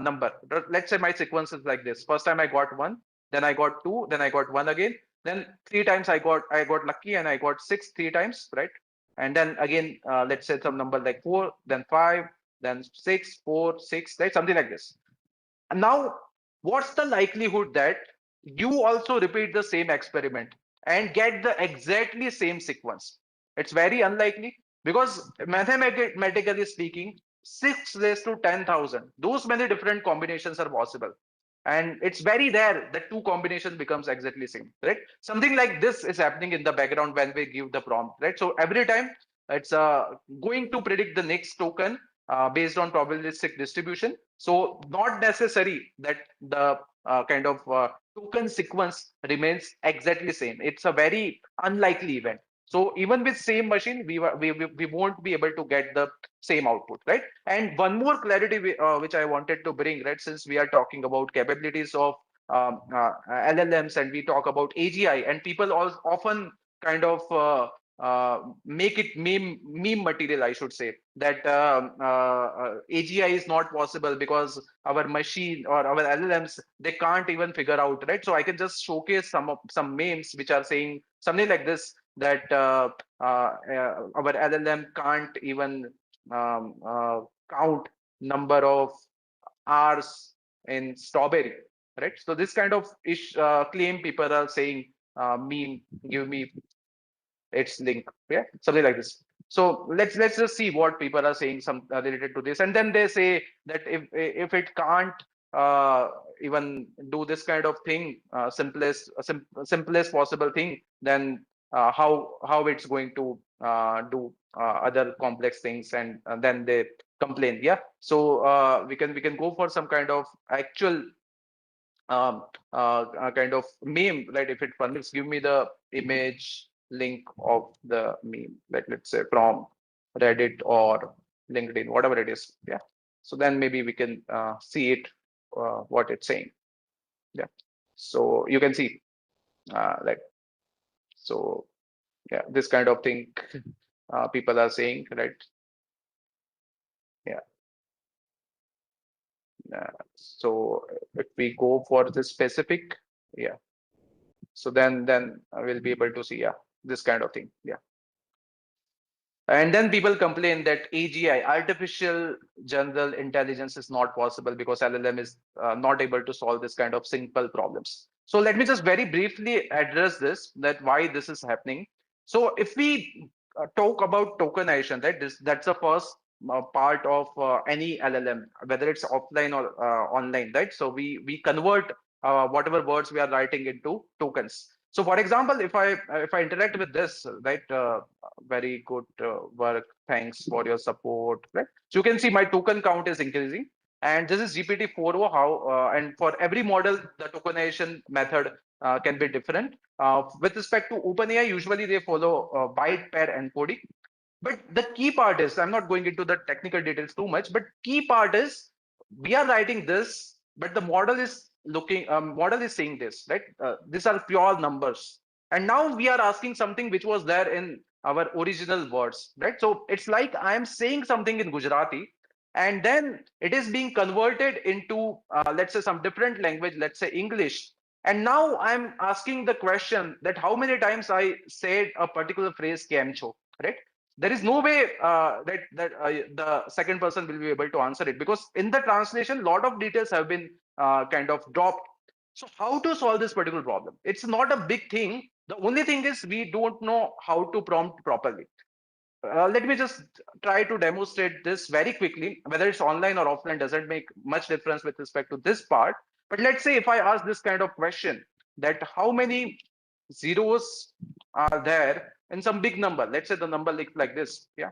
number. Let's say my sequence is like this. First time I got one, then I got two, then I got one again. Then three times I got lucky and I got six three times, right? And then again, let's say some number like four, then five, then six, four, six, right? Something like this. Now, what's the likelihood that you also repeat the same experiment and get the exactly same sequence? It's very unlikely because mathematically speaking, 6 raised to 10,000, those many different combinations are possible. And it's very rare that two combinations becomes exactly same, right? Something like this is happening in the background when we give the prompt, right? So every time it's going to predict the next token based on probabilistic distribution. So not necessary that the kind of token sequence remains exactly same. It's a very unlikely event. So even with same machine, we won't be able to get the same output, right? And one more clarity which I wanted to bring, right? Since we are talking about capabilities of LLMs and we talk about AGI, and people often kind of make it meme material, I should say, that AGI is not possible because our machine or our LLMs, they can't even figure out, right? So I can just showcase some memes which are saying something like this, that our LLM can't even count number of hours in strawberry, right? So this kind of claim people are saying, meme, give me its link, yeah, something like this. So let's just see what people are saying some related to this, and then they say that if it can't uh, even do this kind of thing, simplest possible thing, then how it's going to do other complex things, and then they complain. Yeah, so we can go for some kind of actual kind of meme, right? If it permits, give me the image link of the meme, like let's say from Reddit or LinkedIn, whatever it is. Yeah. So then maybe we can see it, what it's saying. Yeah. So you can see, like, so yeah, this kind of thing people are saying, right? Yeah. So if we go for the specific, yeah. So then we'll be able to see, yeah, this kind of thing. Yeah. And then people complain that AGI, artificial general intelligence, is not possible because LLM is not able to solve this kind of simple problems. So let me just very briefly address this, that why this is happening. So if we talk about tokenization, right, that's the first part of any LLM, whether it's offline or online, right? So we convert whatever words we are writing into tokens. So for example, if I interact with this, right, very good work. Thanks for your support. Right. So you can see my token count is increasing. And this is GPT-4o. How and for every model, the tokenization method can be different. With respect to OpenAI, usually they follow byte pair encoding. But the key part is, I'm not going into the technical details too much, but key part is we are writing this, but the model is saying this, right? These are pure numbers. And now we are asking something which was there in our original words, right? So it's like I'm saying something in Gujarati, and then it is being converted into, let's say, some different language, let's say English. And now I'm asking the question that how many times I said a particular phrase, "Kemcho," right? There is no way that the second person will be able to answer it, because in the translation a lot of details have been kind of dropped. So how to solve this particular problem? It's not a big thing. The only thing is we don't know how to prompt properly. Let me just try to demonstrate this very quickly. Whether it's online or offline doesn't make much difference with respect to this part. But let's say if I ask this kind of question, that how many zeros are there in some big number? Let's say the number like this. Yeah.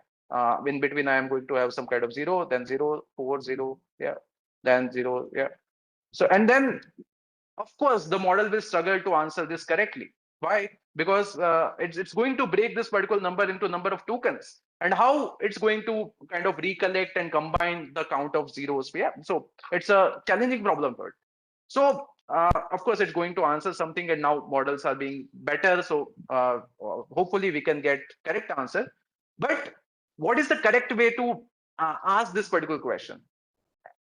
In between, I am going to have some kind of zero, then zero, 4, 0. Yeah. Then zero. Yeah. So, and then of course, the model will struggle to answer this correctly. Why? Because it's going to break this particular number into number of tokens. And how it's going to kind of recollect and combine the count of zeros. Yeah. So it's a challenging problem for it. So of course, it's going to answer something, and now models are being better. So hopefully we can get correct answer. But what is the correct way to ask this particular question?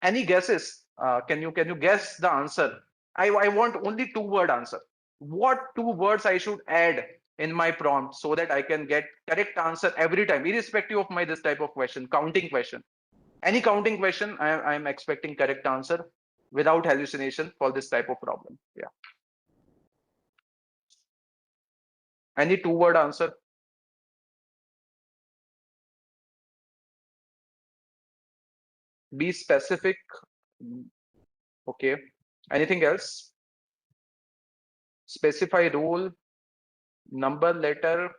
Any guesses? Can you guess the answer? I want only two-word answer. What two words I should add in my prompt so that I can get correct answer every time, irrespective of my this type of question, counting question. Any counting question, I'm expecting correct answer without hallucination for this type of problem. Yeah. Any two-word answer? Be specific. Okay. Anything else? Specify role, number, letter.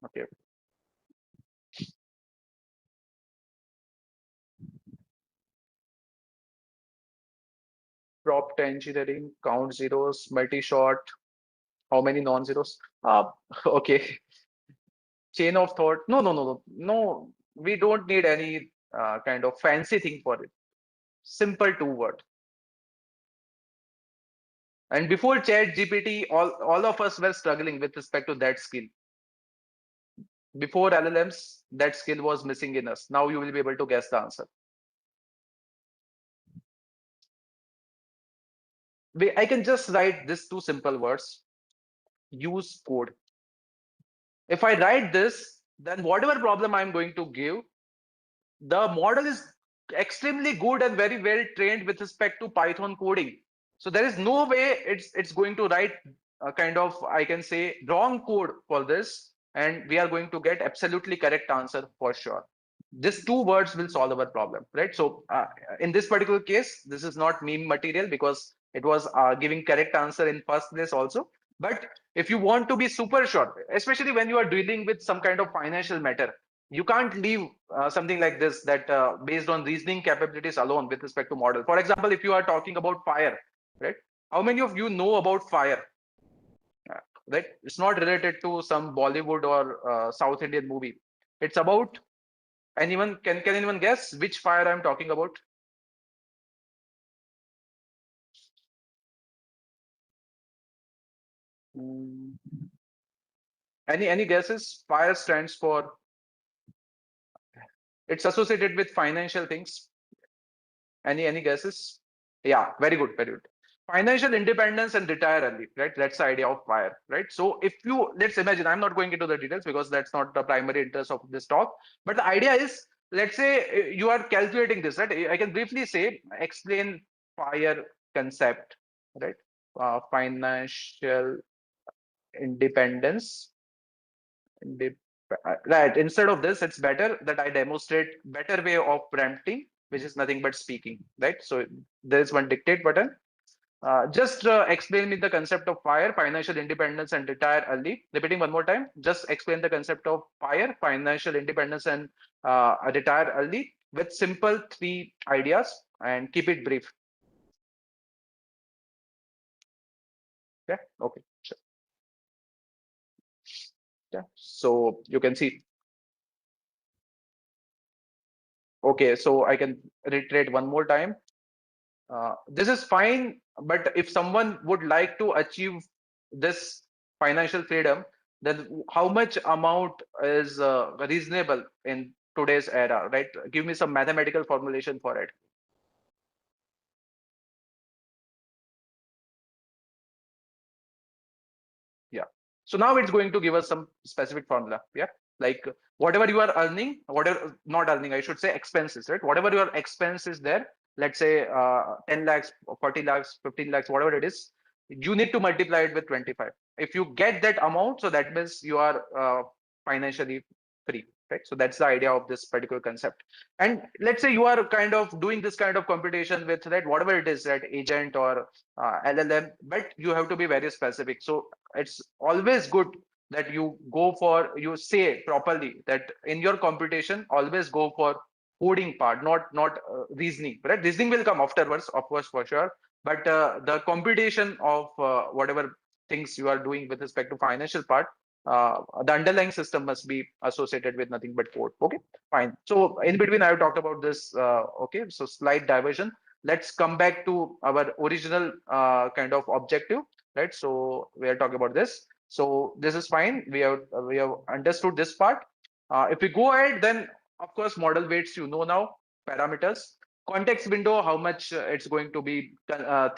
Okay. Prompt engineering, count zeros, multi-shot. How many non-zeros? Okay. Chain of thought. No. We don't need any kind of fancy thing for it. Simple two-word. And before Chat GPT, all of us were struggling with respect to that skill. Before LLMs, that skill was missing in us. Now you will be able to guess the answer. I can just write these two simple words. Use code. If I write this, then whatever problem I'm going to give, the model is extremely good and very well trained with respect to Python coding. So there is no way it's going to write a kind of, I can say, wrong code for this, and we are going to get absolutely correct answer for sure. These two words will solve our problem, right? So in this particular case, this is not meme material because it was giving correct answer in first place also. But if you want to be super sure, especially when you are dealing with some kind of financial matter, you can't leave something like this, that based on reasoning capabilities alone with respect to model. For example, if you are talking about fire, right? How many of you know about fire? Right? It's not related to some Bollywood or South Indian movie. It's about Anyone can anyone guess which fire I'm talking about? Hmm. Any guesses? Fire stands for, it's associated with financial things. Any guesses? Yeah, very good, very good. Financial independence and retire early, right? That's the idea of FIRE, right? So if you, let's imagine, I'm not going into the details because that's not the primary interest of this talk. But the idea is, let's say you are calculating this, right? I can briefly say, explain FIRE concept, right? Financial independence. Right. Instead of this, it's better that I demonstrate better way of prompting, which is nothing but speaking, right? So there is one dictate button. Just explain me the concept of FIRE, financial independence and retire early. Repeating one more time, just explain the concept of FIRE, financial independence and retire early with simple three ideas and keep it brief. Yeah. Okay. Sure. Yeah. So you can see. Okay. So I can reiterate one more time. This is fine, but if someone would like to achieve this financial freedom, then how much amount is reasonable in today's era, right? Give me some mathematical formulation for it. Yeah. So now it's going to give us some specific formula. Yeah. Like whatever you are earning, whatever not earning, I should say expenses, right? Whatever your expense is there, let's say 10 lakhs, 40 lakhs, 15 lakhs, whatever it is, you need to multiply it with 25. If you get that amount, so that means you are financially free, right? So that's the idea of this particular concept. And let's say you are kind of doing this kind of computation with, right, whatever it is, right, agent or LLM, but you have to be very specific. So it's always good that you go for, you say properly that in your computation always go for coding part, not reasoning, right? Reasoning will come afterwards, of course, for sure, but the computation of whatever things you are doing with respect to financial part, the underlying system must be associated with nothing but code. Okay, fine. So in between I have talked about this. Okay, so slight diversion. Let's come back to our original kind of objective, right? So we are talking about this. So this is fine. We have understood this part. If we go ahead, then of course model weights, you know now, parameters, context window, how much it's going to be,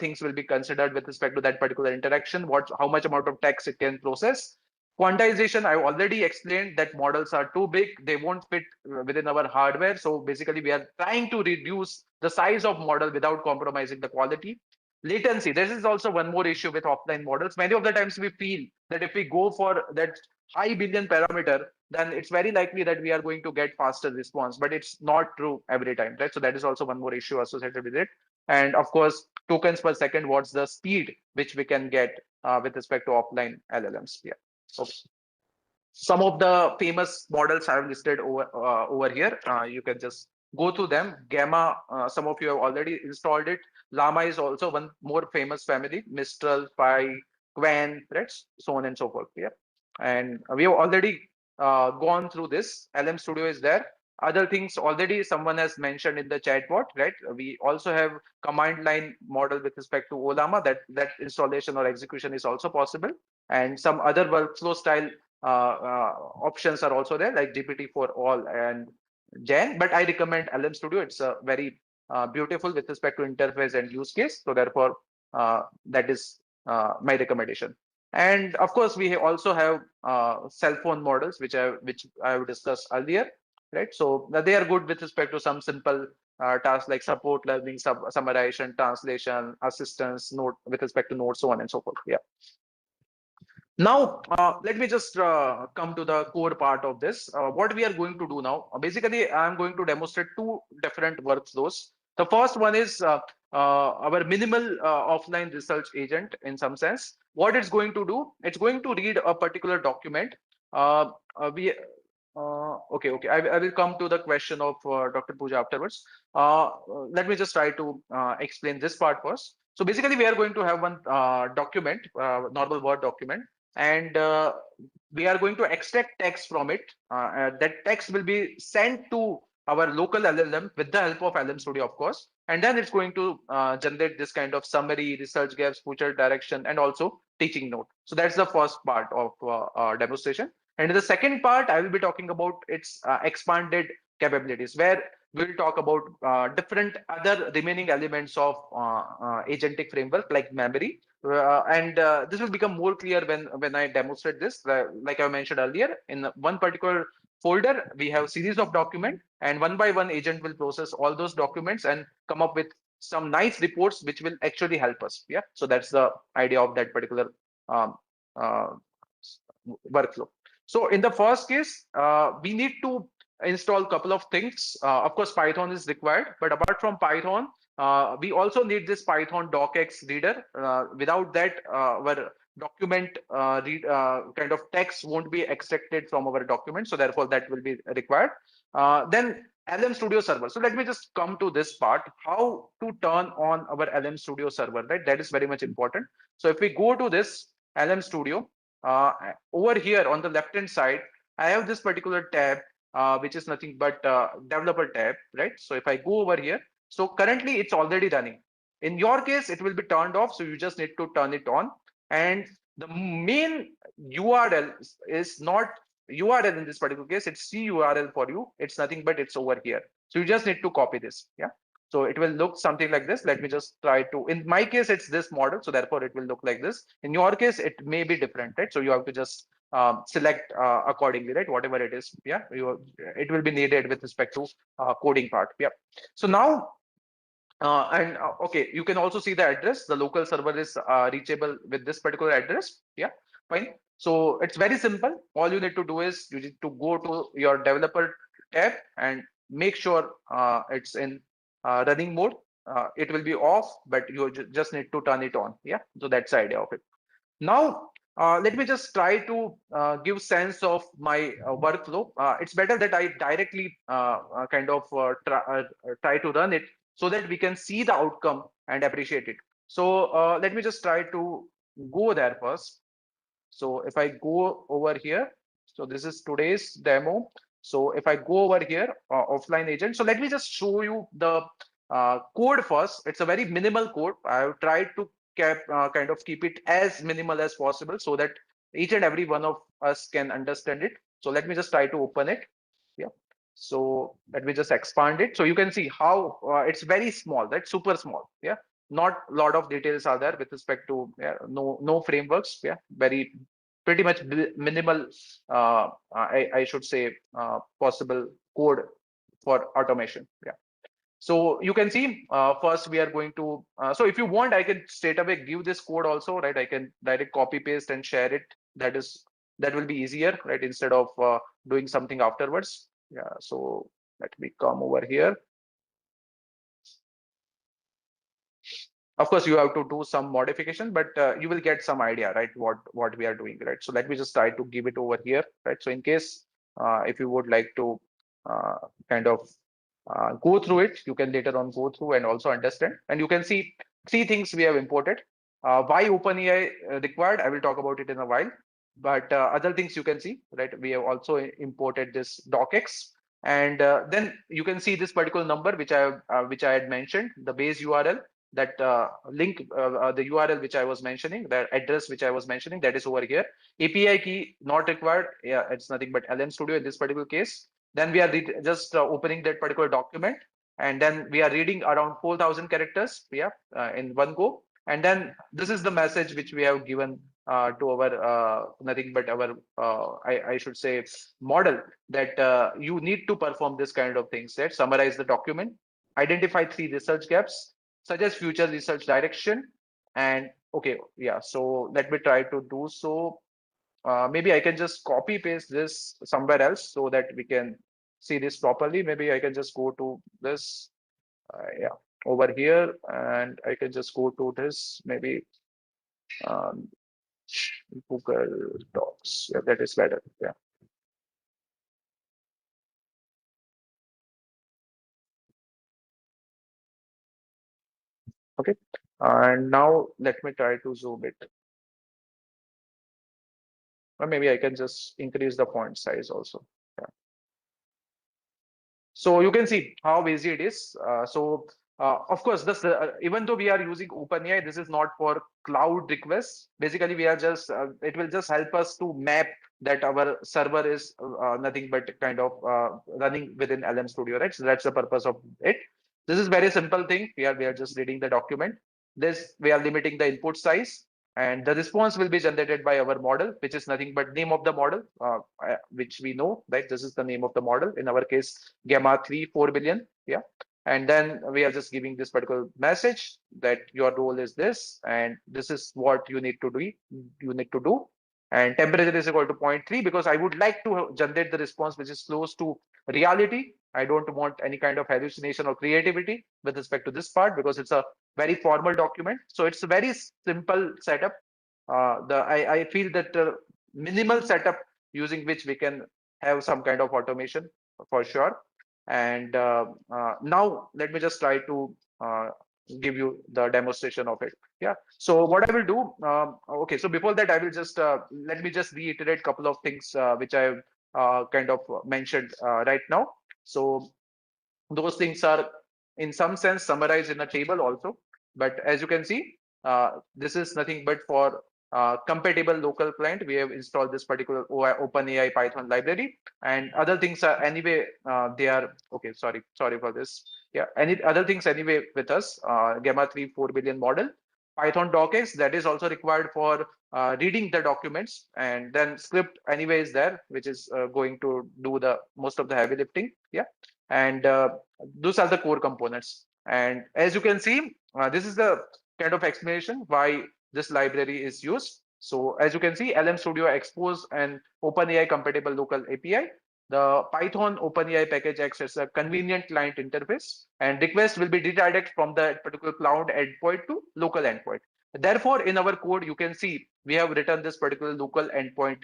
things will be considered with respect to that particular interaction, what, how much amount of text it can process. Quantization, I already explained that models are too big, they won't fit within our hardware. So basically we are trying to reduce the size of model without compromising the quality. Latency, this is also one more issue with offline models. Many of the times we feel that if we go for that high billion parameter, then it's very likely that we are going to get faster response, but it's not true every time, right? So that is also one more issue associated with it. And of course, tokens per second, what's the speed which we can get with respect to offline LLMs. Yeah. So some of the famous models I have listed over here. You can just go through them. Gamma, some of you have already installed it. Llama is also one more famous family. Mistral, Pi, Quen, right? So on and so forth. Yeah, and we have already gone through this. LM Studio is there. Other things already someone has mentioned in the chat bot, right? We also have command line model with respect to Olama. That installation or execution is also possible, and some other workflow style options are also there, like GPT for all and Gen. But I recommend LM Studio. It's a very beautiful with respect to interface and use case. So therefore, that is my recommendation. And of course, we also have cell phone models, which I have discussed earlier, right? So they are good with respect to some simple tasks like support learning, summarization, translation, assistance, note with respect to notes, so on and so forth. Yeah. Now, let me just come to the core part of this. What we are going to do now, basically, I'm going to demonstrate two different workflows. The first one is our minimal offline research agent in some sense. What it's going to do, it's going to read a particular document. Uh, we okay. I will come to the question of Dr. Pooja afterwards. Let me just try to explain this part first. So basically, we are going to have one document, normal Word document. and we are going to extract text from it. That text will be sent to our local LLM with the help of LM Studio, of course, and then it's going to generate this kind of summary, research gaps, future direction, and also teaching note. So that's the first part of demonstration. And in the second part, I will be talking about its expanded capabilities, where we'll talk about different other remaining elements of agentic framework like memory, and this will become more clear when I demonstrate this. Like I mentioned earlier, in one particular folder, we have series of document, and one by one agent will process all those documents and come up with some nice reports which will actually help us. Yeah, so that's the idea of that particular um, uh, workflow. So in the first case, we need to install a couple of things. Of course, Python is required, but apart from Python, we also need this Python docx reader. Without that, our document kind of text won't be extracted from our document. So therefore, that will be required. Then LM Studio server. So let me just come to this part, how to turn on our LM Studio server, right? That is very much important. So if we go to this LM Studio, uh, over here on the left hand side, I have this particular tab, which is nothing but developer tab, right? So if I go over here, so currently it's already running. In your case, it will be turned off, so you just need to turn it on. And the main URL is not URL in this particular case, it's CURL for you. It's nothing but it's over here. So you just need to copy this. Yeah. So it will look something like this. Let me just try to, in my case, it's this model. So therefore it will look like this. In your case, it may be different, right? So you have to just select accordingly, right? Whatever it is. Yeah. It will be needed with respect to coding part. Yeah. So now, and okay, you can also see the address. The local server is reachable with this particular address. Yeah, fine. So it's very simple. All you need to do is you need to go to your developer tab and make sure it's in running mode. It will be off, but you just need to turn it on. Yeah, so that's the idea of it. Now, let me just try to give sense of my workflow. It's better that I directly kind of try to run it so that we can see the outcome and appreciate it. So let me just try to go there first. So if I go over here, so this is today's demo. So if I go over here, offline agent. So let me just show you the code first. It's a very minimal code. I've tried to kind of keep it as minimal as possible so that each and every one of us can understand it. So let me just try to open it. Yeah. So let me just expand it. So you can see how it's very small, right? Super small. Yeah. Not a lot of details are there with respect to no frameworks. Yeah. Very pretty much minimal. I should say possible code for automation. Yeah. So you can see first we are going to, so if you want, I can straight away give this code also, right? I can direct copy paste and share it. That will be easier, right? Instead of doing something afterwards. Yeah. So let me come over here. Of course, you have to do some modification, but you will get some idea, right? What we are doing, right? So let me just try to give it over here, right? So in case if you would like to uh, kind of go through it, you can later on go through and also understand. And you can see three things we have imported. Why OpenAI required? I will talk about it in a while. But other things you can see, right? We have also imported this docx, and then you can see this particular number which I had mentioned, the base URL, that link, the URL which I was mentioning, the address which I was mentioning, that is over here. API key not required. Yeah, it's nothing but LM Studio in this particular case. Then we are just opening that particular document, and then we are reading around 4,000 characters. Yeah, in one go. And then this is the message which we have given to our nothing but our I should say model, that you need to perform this kind of things. That summarize the document, identify three research gaps, suggest future research direction, and okay, yeah. So let me try to do so. Maybe I can just copy paste this somewhere else so that we can see this properly. Maybe I can just go to this, yeah, over here, and I can just go to this, maybe um, Google Docs. Yeah, that is better. Yeah. Okay. And now let me try to zoom it. or maybe I can just increase the font size also. Yeah. So you can see how easy it is. Of course, this even though we are using OpenAI, this is not for cloud requests. Basically, we are just it will just help us to map that our server is nothing but kind of running within LM Studio, right? So that's the purpose of it. This is very simple thing. We are just reading the document. This we are limiting the input size, and the response will be generated by our model, which is nothing but name of the model, which we know, right? This is the name of the model. In our case, gamma 3 4 billion. Yeah. And then we are just giving this particular message that your role is this, and this is what you need to do. You need to do. And temperature is equal to zero point 0.3 because I would like to generate the response which is close to reality. I don't want any kind of hallucination or creativity with respect to this part because it's a very formal document. So it's a very simple setup. I feel that minimal setup using which we can have some kind of automation for sure. And now let me just try to give you the demonstration of it. Yeah. So what I will do, okay. So before that, I will just let me just reiterate a couple of things which I have kind of mentioned right now. So those things are in some sense summarized in a table also. But as you can see, this is nothing but for compatible local client. We have installed this particular OpenAI Python library, and other things are anyway. They are okay. Sorry for this. Yeah, any other things anyway with us. Gamma 3 4 billion model. Python docx that is also required for reading the documents, and then script anyway is there, which is going to do the most of the heavy lifting. Yeah, and those are the core components. And as you can see, this is the kind of explanation why this library is used. So as you can see, LM Studio expose an OpenAI compatible local API. The Python OpenAI package acts as a convenient client interface, and requests will be redirected from the particular cloud endpoint to local endpoint. Therefore, in our code, you can see we have written this particular local endpoint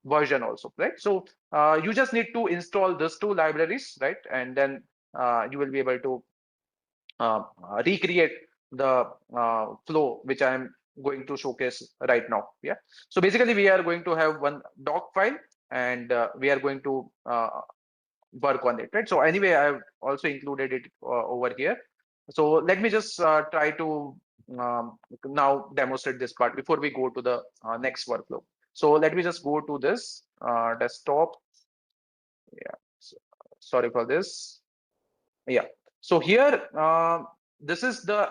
version also, right? So you just need to install these two libraries, right? And then you will be able to uh, recreate the flow which I am going to showcase right now. Yeah. So basically, we are going to have one doc file, and we are going to work on it, right? So anyway, I've also included it over here. So let me just try to now demonstrate this part before we go to the next workflow. So let me just go to this desktop. Yeah. So, sorry for this. Yeah. So here, this is the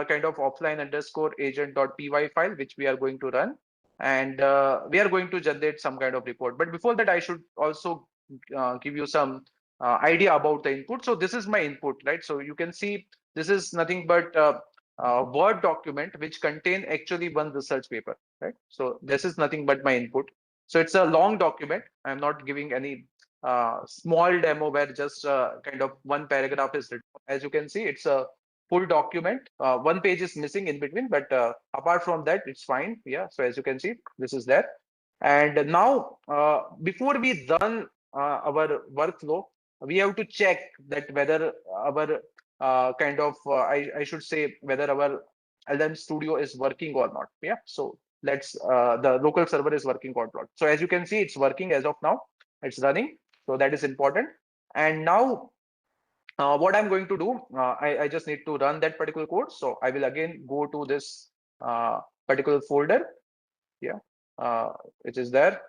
kind of offline underscore agent.py file which we are going to run, and we are going to generate some kind of report. But before that, I should also give you some idea about the input. So this is my input, right? So you can see this is nothing but Word document which contain actually one research paper, right? So this is nothing but my input. So it's a long document. I'm not giving any small demo where just kind of one paragraph is written. As you can see, it's a full document. One page is missing in between, but apart from that, it's fine. Yeah. So as you can see, this is there. And now, before we run our workflow, we have to check that whether our kind of I should say whether our LM Studio is working or not. Yeah. So let's the local server is working or not. So as you can see, it's working as of now. It's running. So that is important. And now what I'm going to do, I just need to run that particular code. So I will again go to this particular folder. Yeah, which is there.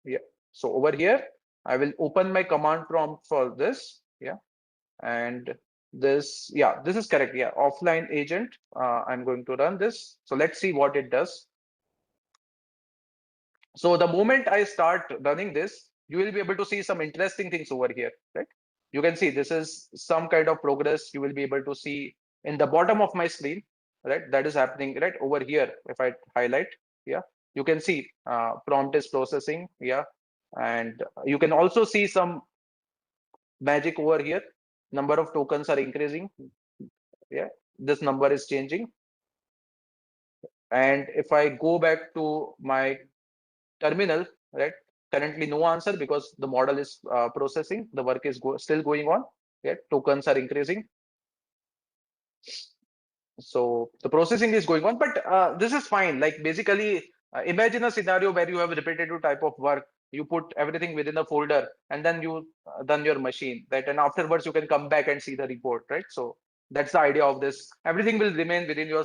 Yeah. So over here, I will open my command prompt for this. Yeah. And this, yeah, this is correct. Yeah. Offline agent. I'm going to run this. So let's see what it does. So the moment I start running this, you will be able to see some interesting things over here, right? You can see this is some kind of progress you will be able to see in the bottom of my screen, right? That is happening right over here. If I highlight, yeah, you can see prompt is processing, yeah. And you can also see some magic over here. Number of tokens are increasing, yeah. This number is changing. And if I go back to my terminal, right? Currently no answer because the model is processing. The work is still going on. Yeah, tokens are increasing. So the processing is going on, but this is fine. Like basically, Imagine a scenario where you have repetitive type of work. You put everything within a folder, and then you done your machine, right? And afterwards you can come back and see the report, right? So that's the idea of this. Everything will remain within your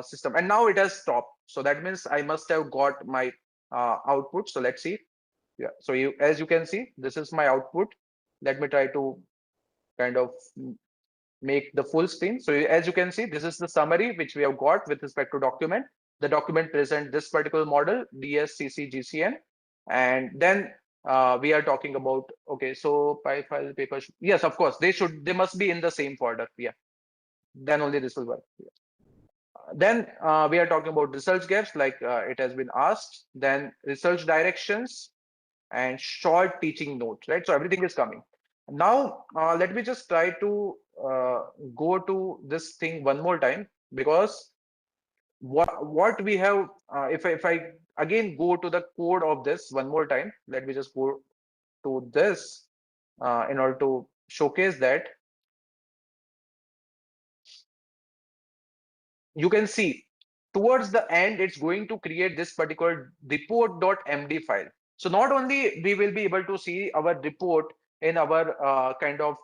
system, and now it has stopped. So that means I must have got my output. So let's see. Yeah. So as you can see, this is my output. Let me try to kind of make the full screen. So as you can see, this is the summary which we have got with respect to document. The document present this particular model, DSCC and then we are talking about, okay, so py file paper. Yes, of course, they must be in the same folder. Yeah, then only this will work. Yeah. Then we are talking about research gaps, like it has been asked. Then research directions and short teaching notes, right? So everything is coming. Now, let me just try to go to this thing one more time, because what we have, if I again go to the code of this one more time, let me just go to this in order to showcase that. You can see towards the end, it's going to create this particular report.md file. So not only we will be able to see our report in our kind of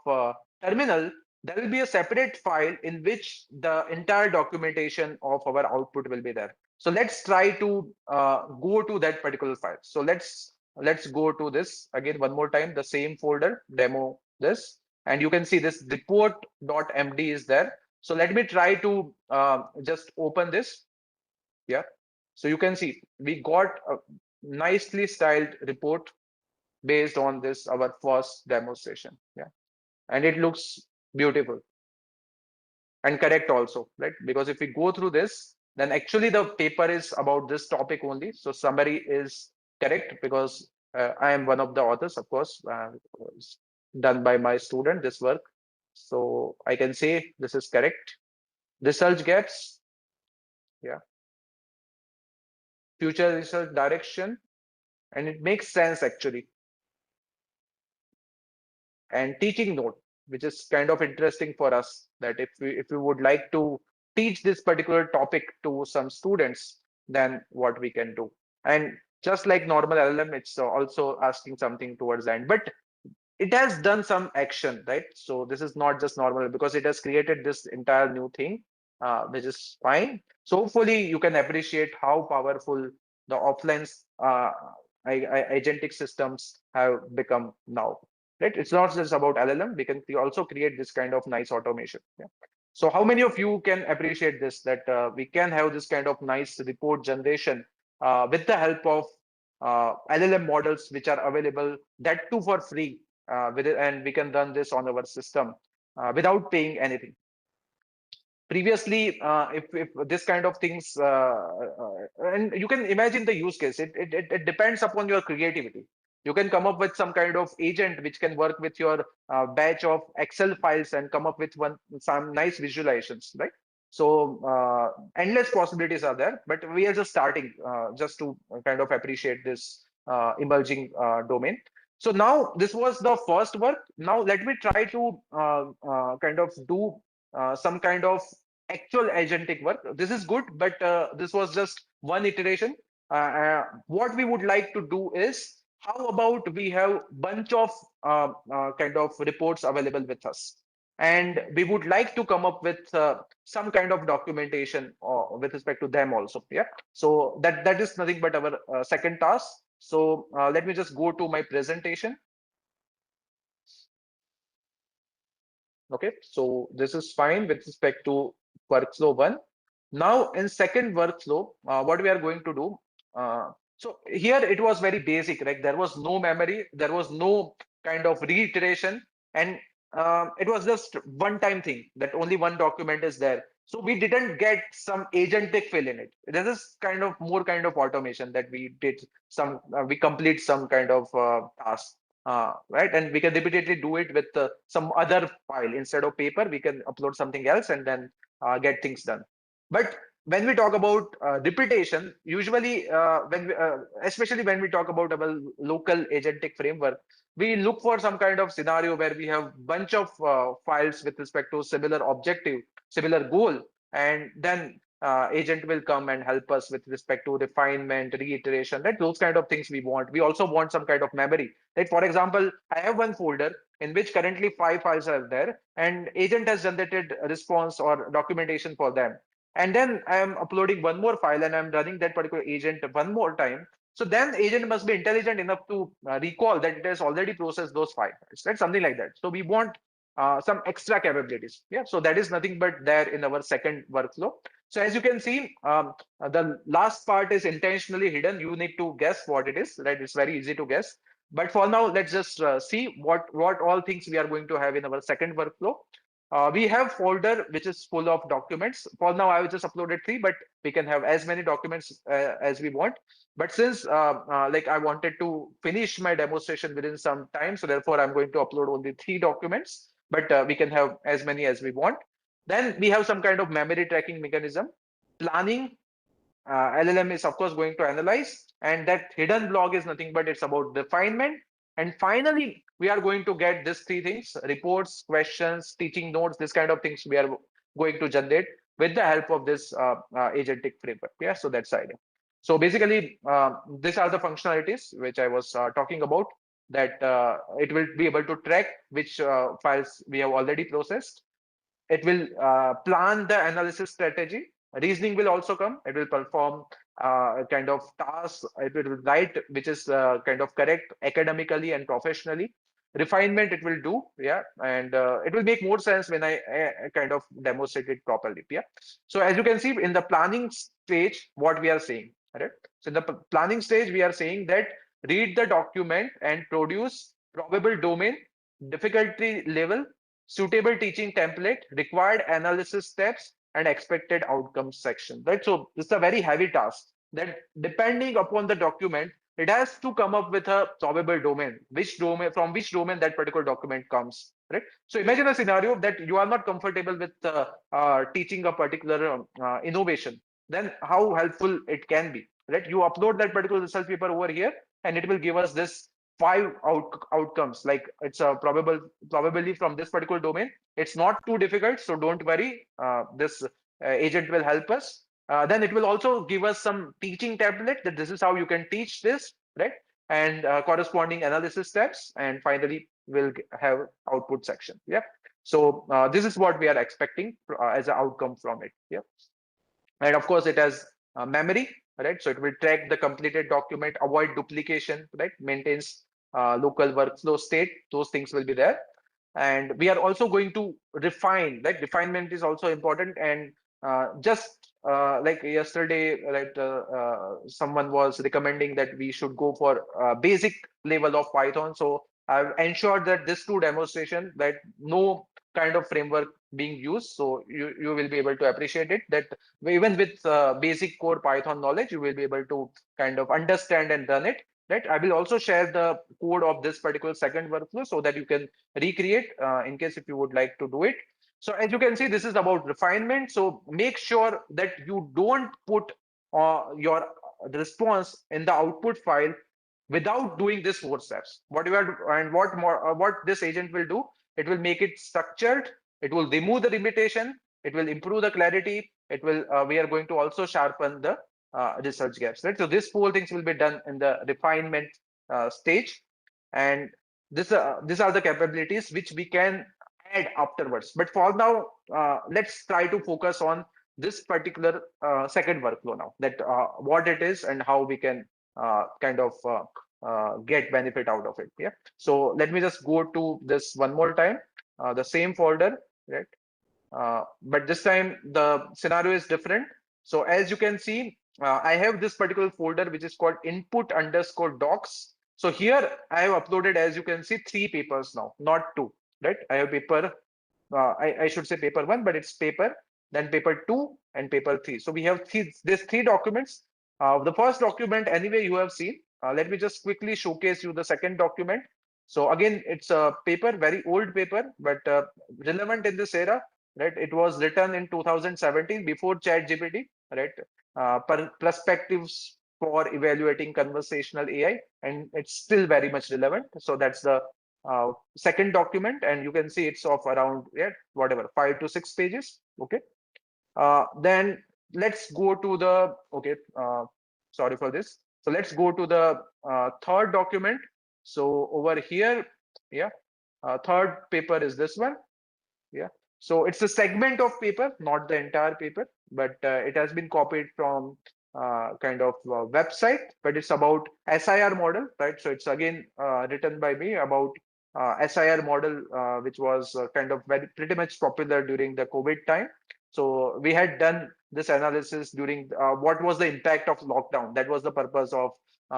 terminal, there will be a separate file in which the entire documentation of our output will be there. So let's try to go to that particular file. So let's go to this again one more time, the same folder, demo this, and you can see this report.md is there. So let me try to just open this. Yeah. So you can see we got a nicely styled report based on this, our first demonstration. Yeah. And it looks beautiful and correct also, right? Because if we go through this, then actually the paper is about this topic only. So summary is correct because I am one of the authors, of course, done by my student, this work. So I can say this is correct. Research gaps, yeah, future research direction, and it makes sense actually. And teaching note, which is kind of interesting for us, that if we would like to teach this particular topic to some students, then what we can do. And just like normal LLM, it's also asking something towards the end, but it has done some action, right? So this is not just normal because it has created this entire new thing, which is fine. So hopefully you can appreciate how powerful the offline agentic systems have become now, right? It's not just about LLM. We can also create this kind of nice automation. Yeah. So how many of you can appreciate this, that we can have this kind of nice report generation with the help of LLM models, which are available, that too for free, with it, and we can run this on our system without paying anything. Previously, if this kind of things, and you can imagine the use case, it depends upon your creativity. You can come up with some kind of agent which can work with your batch of Excel files and come up with some nice visualizations, right? So endless possibilities are there, but we are just starting, just to kind of appreciate this emerging domain. So now this was the first work. Now let me try to kind of do some kind of actual agentic work. This is good, but this was just one iteration. What we would like to do is, how about we have bunch of kind of reports available with us, and we would like to come up with some kind of documentation with respect to them also. Yeah. So that is nothing but our second task. So let me just go to my presentation. Okay, so this is fine with respect to workflow one. Now in second workflow, what we are going to do, so here it was very basic, right? There was no memory, there was no kind of reiteration, and it was just one time thing, that only one document is there. So we didn't get some agentic fill in it. This is kind of more kind of automation that we did some, we complete some kind of task, right? And we can repeatedly do it with some other file. Instead of paper, we can upload something else and then get things done. But when we talk about repetition, usually especially when we talk about our local agentic framework, we look for some kind of scenario where we have bunch of files with respect to similar objective, similar goal, and then agent will come and help us with respect to refinement, reiteration, right? Those kind of things we want. We also want some kind of memory. Like for example, I have one folder in which currently 5 files are there, and agent has generated a response or documentation for them. And then I am uploading one more file and I'm running that particular agent one more time. So then agent must be intelligent enough to recall that it has already processed those 5 files, right? Something like that. So we want some extra capabilities. Yeah. So that is nothing but there in our second workflow. So as you can see, the last part is intentionally hidden. You need to guess what it is, right? It's very easy to guess. But for now, let's just see what all things we are going to have in our second workflow. We have folder which is full of documents. For now, I will just uploaded 3, but we can have as many documents as we want. But since like I wanted to finish my demonstration within some time, so therefore I'm going to upload only 3 documents. But we can have as many as we want. Then we have some kind of memory tracking mechanism, planning. LLM is of course going to analyze, and that hidden block is nothing but it's about refinement. And finally, we are going to get these 3 things: reports, questions, teaching notes, this kind of things we are going to generate with the help of this agentic framework. Yeah, so that's the idea. So basically, these are the functionalities which I was talking about, that it will be able to track which files we have already processed. It will plan the analysis strategy. Reasoning will also come. It will perform a kind of task. It will write which is kind of correct academically and professionally. Refinement it will do, yeah, and it will make more sense when I kind of demonstrate it properly. Yeah. So as you can see in the planning stage, what we are saying, right? So in the planning stage, we are saying that read the document and produce probable domain, difficulty level, suitable teaching template, required analysis steps, and expected outcomes section. Right. So this is a very heavy task that depending upon the document, it has to come up with a probable domain, which domain from which domain that particular document comes. Right. So imagine a scenario that you are not comfortable with teaching a particular innovation. Then how helpful it can be. Right. You upload that particular research paper over here, and it will give us this 5 outcomes, like it's a probability from this particular domain. It's not too difficult, so don't worry. This agent will help us. Then it will also give us some teaching template that this is how you can teach this, right? And corresponding analysis steps, and finally we'll have output section. Yeah. So this is what we are expecting as an outcome from it. Yeah. And of course, it has memory, right? So it will track the completed document, avoid duplication, right? Maintains local workflow state. Those things will be there. And we are also going to refine, like refinement is also important. And just like yesterday, right, someone was recommending that we should go for basic level of Python. So I've ensured that this 2 demonstration, that no kind of framework being used. So you will be able to appreciate it, that even with basic core Python knowledge, you will be able to kind of understand and run it. Right. I will also share the code of this particular second workflow so that you can recreate in case if you would like to do it. So as you can see, this is about refinement. So make sure that you don't put your response in the output file without doing this 4 steps. What you are and what more what this agent will do, it will make it structured. It will remove the limitation. It will improve the clarity. It will we are going to also sharpen the research gaps, right? So these 4 things will be done in the refinement stage, and these are the capabilities which we can add afterwards. But for now, let's try to focus on this particular second workflow now, that what it is and how we can kind of get benefit out of it. Yeah. So let me just go to this one more time, the same folder, right? But this time the scenario is different. So as you can see, I have this particular folder which is called input underscore docs. So here I have uploaded, as you can see, 3 papers now, not 2, right? I have paper, I should say paper 1, but it's paper, then paper 2 and paper 3. So we have these 3 documents. The first document anyway you have seen. Let me just quickly showcase you the second document. So again, it's a paper, very old paper, but relevant in this era, right? It was written in 2017 before ChatGPT, right? Perspectives for evaluating conversational AI, and it's still very much relevant. So that's the second document, and you can see it's of around, yeah, whatever, 5 to 6 pages. Okay. Then let's go to the, okay, sorry for this. So let's go to the third document. So over here, yeah, third paper is this one. Yeah. So it's a segment of paper, not the entire paper, but it has been copied from kind of website, but it's about SIR model, right? So it's again written by me about SIR model, which was kind of very pretty much popular during the COVID time. So we had done this analysis during what was the impact of lockdown. That was the purpose of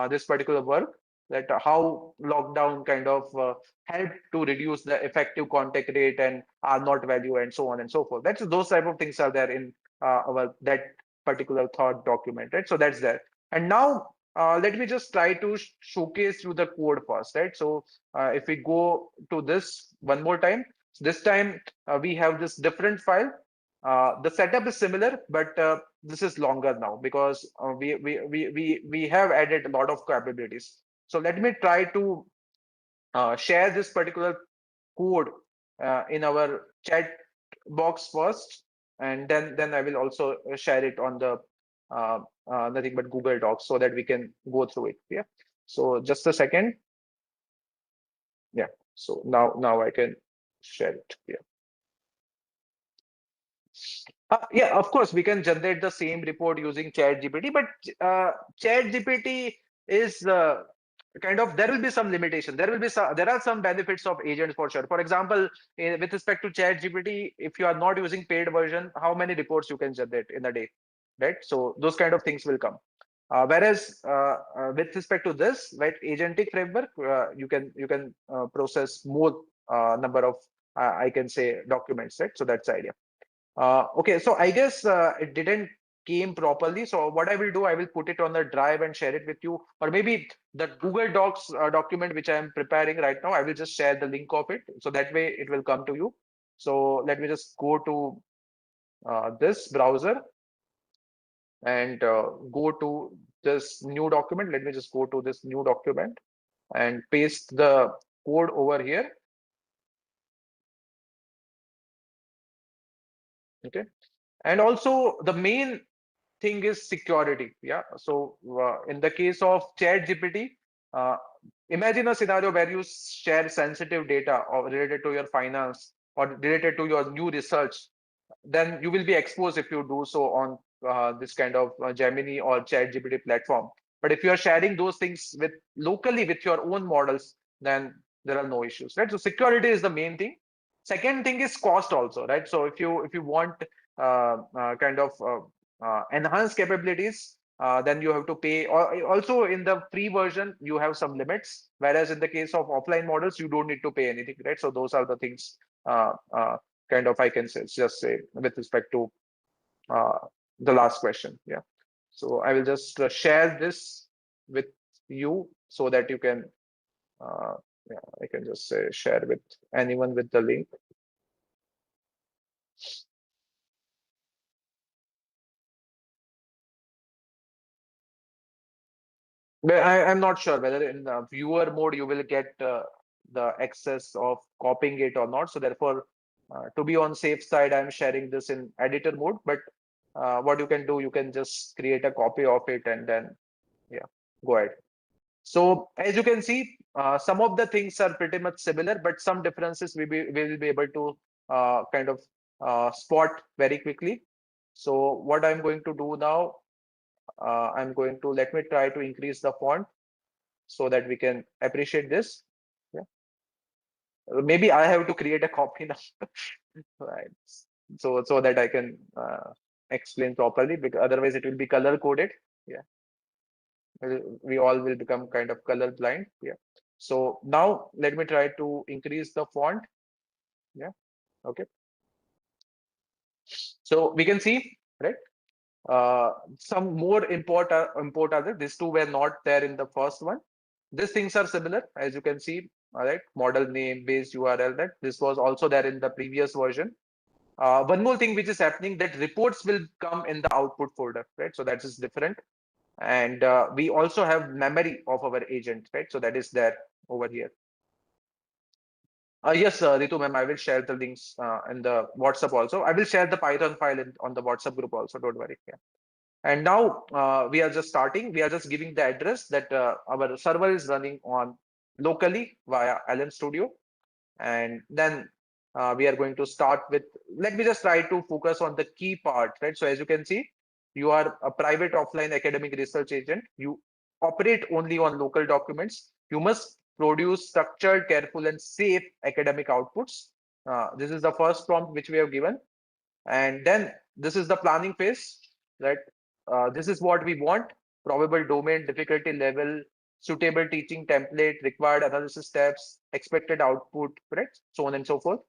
this particular work, that how lockdown kind of help to reduce the effective contact rate and R naught value and so on and so forth. That's those type of things are there in our that particular thought document, right? So that's there. And now let me just try to showcase you the code first, right? So if we go to this one more time, this time we have this different file. The setup is similar, but this is longer now because we have added a lot of capabilities. So let me try to share this particular code in our chat box first, and then I will also share it on the nothing but Google Docs so that we can go through it. Yeah. So just a second. Yeah. So now I can share it. Yeah. Yeah, of course, we can generate the same report using ChatGPT, but ChatGPT is kind of there will be some limitation. There are some benefits of agents for sure. For example, with respect to ChatGPT, if you are not using paid version, how many reports you can generate in a day, right? So those kind of things will come. Whereas with respect to this, right, agentic framework, you can process more number of I can say documents, right? So that's the idea. Okay, so I guess it didn't came properly. So what I will do, I will put it on the drive and share it with you, or maybe the Google Docs document which I am preparing right now. I will just share the link of it, so that way it will come to you. So let me just go to this browser and go to this new document. Let me just go to this new document and paste the code over here. Okay, and also the main thing is security. Yeah. So in the case of ChatGPT, uh, imagine a scenario where you share sensitive data or related to your finance or related to your new research, then you will be exposed if you do so on this kind of Gemini or ChatGPT platform. But if you are sharing those things with locally with your own models, then there are no issues, right? So security is the main thing. Second thing is cost also, right? So if you want kind of enhanced capabilities, then you have to pay. Or also in the free version, you have some limits, whereas in the case of offline models, you don't need to pay anything, right? So those are the things uh, uh, kind of I can say, just say with respect to uh, the last question. Yeah. So I will just share this with you so that you can, yeah, I can just say share with anyone with the link. But I'm not sure whether in the viewer mode you will get the access of copying it or not. So therefore, to be on safe side, I'm sharing this in editor mode. But what you can do, you can just create a copy of it and then, yeah, go ahead. So as you can see, some of the things are pretty much similar, but some differences we will be able to kind of spot very quickly. So what I'm going to do now, I'm going to let me try to increase the font so that we can appreciate this. Yeah. Maybe I have to create a copy now, right? So that I can explain properly, because otherwise it will be color coded. Yeah, we all will become kind of color blind. Yeah. So now let me try to increase the font. Yeah. Okay. So we can see, right? Some more import are there. These two were not there in the first one. These things are similar, as you can see. All right, model name, base URL. That this was also there in the previous version. One more thing which is happening, that reports will come in the output folder, right? So that is different. And we also have memory of our agent, right? So that is there over here. Yes, Ritu ma'am, I will share the links in the WhatsApp also. I will share the Python file on the WhatsApp group also. Don't worry. Yeah. And now we are just starting. We are just giving the address that our server is running on locally via LM Studio. And then we are going to start with, let me just try to focus on the key part, right? So as you can see, you are a private offline academic research agent. You operate only on local documents. You must produce structured, careful, and safe academic outputs. This is the first prompt which we have given. And then this is the planning phase, right? This is what we want: probable domain, difficulty level, suitable teaching template, required analysis steps, expected output, correct? So on and so forth.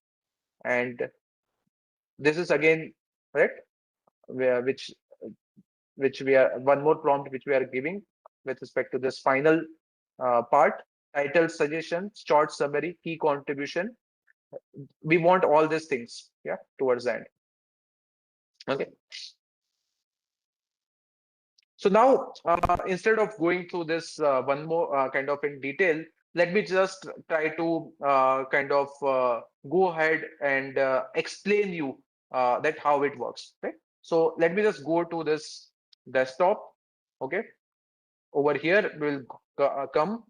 And this is again, right? Where, which we are, one more prompt which we are giving with respect to this final part: title, suggestion, short summary, key contribution. We want all these things, yeah, towards the end. Okay. So now, instead of going through this one more kind of in detail, let me just try to kind of go ahead and explain you that how it works. Okay. So let me just go to this desktop. Okay. Over here, we'll come,